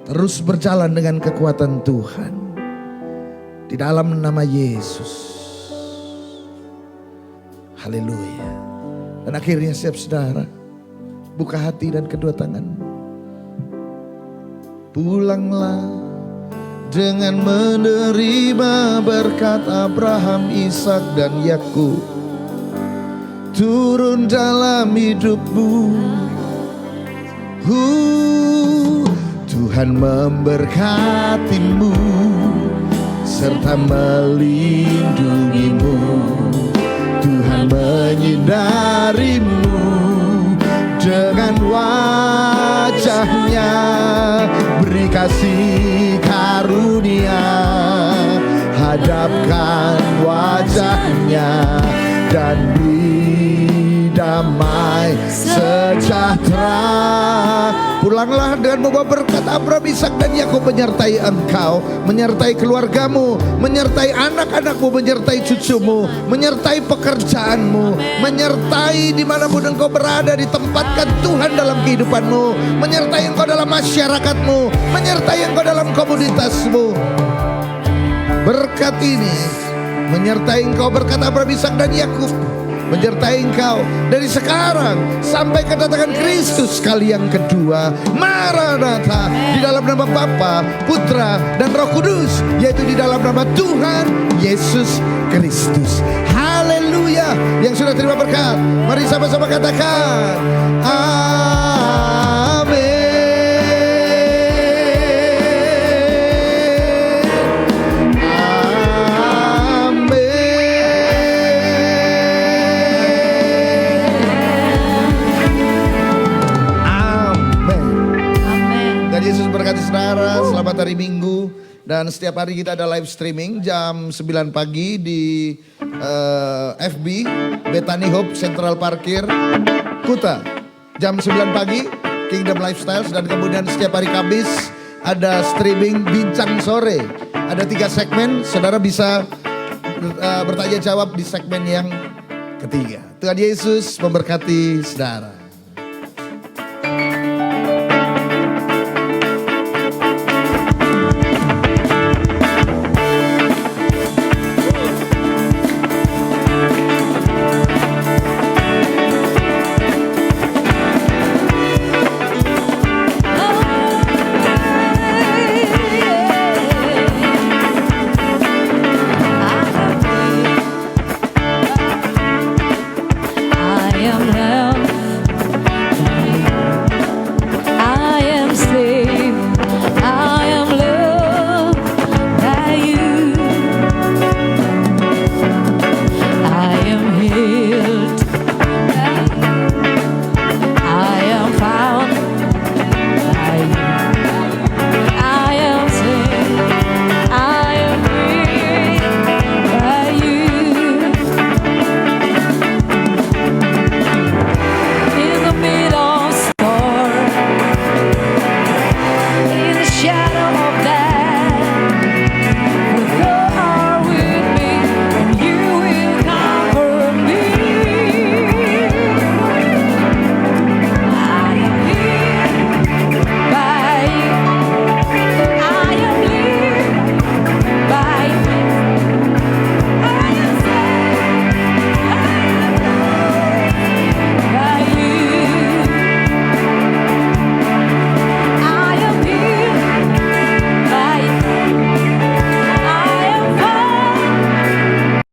Terus berjalan dengan kekuatan Tuhan. Di dalam nama Yesus. Haleluya. Dan akhirnya siap saudara, buka hati dan kedua tangan. Pulanglah dengan menerima berkat Abraham, Ishak dan Yakub. Turun dalam hidupmu. Tuhan memberkatimu serta melindungimu. Tuhan menyinarimu dengan wajahnya, beri kasih karunia, hadapkan wajahnya dan damai sejahtera. Pulanglah dengan membawa berkat Abraham, Ishak dan Yakub menyertai engkau, menyertai keluargamu, menyertai anak-anakmu, menyertai cucumu, menyertai pekerjaanmu, menyertai dimanapun engkau berada, ditempatkan Tuhan dalam kehidupanmu, menyertai engkau dalam masyarakatmu, menyertai engkau dalam komunitasmu. Berkat ini menyertai engkau, berkat Abraham, Ishak dan Yakub menyertai engkau dari sekarang sampai kedatangan Kristus kali yang kedua. Maranatha, di dalam nama Bapa, Putra dan Roh Kudus, yaitu di dalam nama Tuhan Yesus Kristus. Haleluya. Yang sudah terima berkat, mari sama-sama katakan amin. Yesus berkati saudara, selamat hari Minggu. Dan setiap hari kita ada live streaming jam 9 pagi di FB Bethany Hope Central Parkir Kuta. Jam 9 pagi Kingdom Lifestyles. Dan kemudian setiap hari Kamis ada streaming Bincang Sore. Ada 3 segmen, saudara bisa bertanya jawab di segmen yang ketiga. Tuhan Yesus memberkati saudara.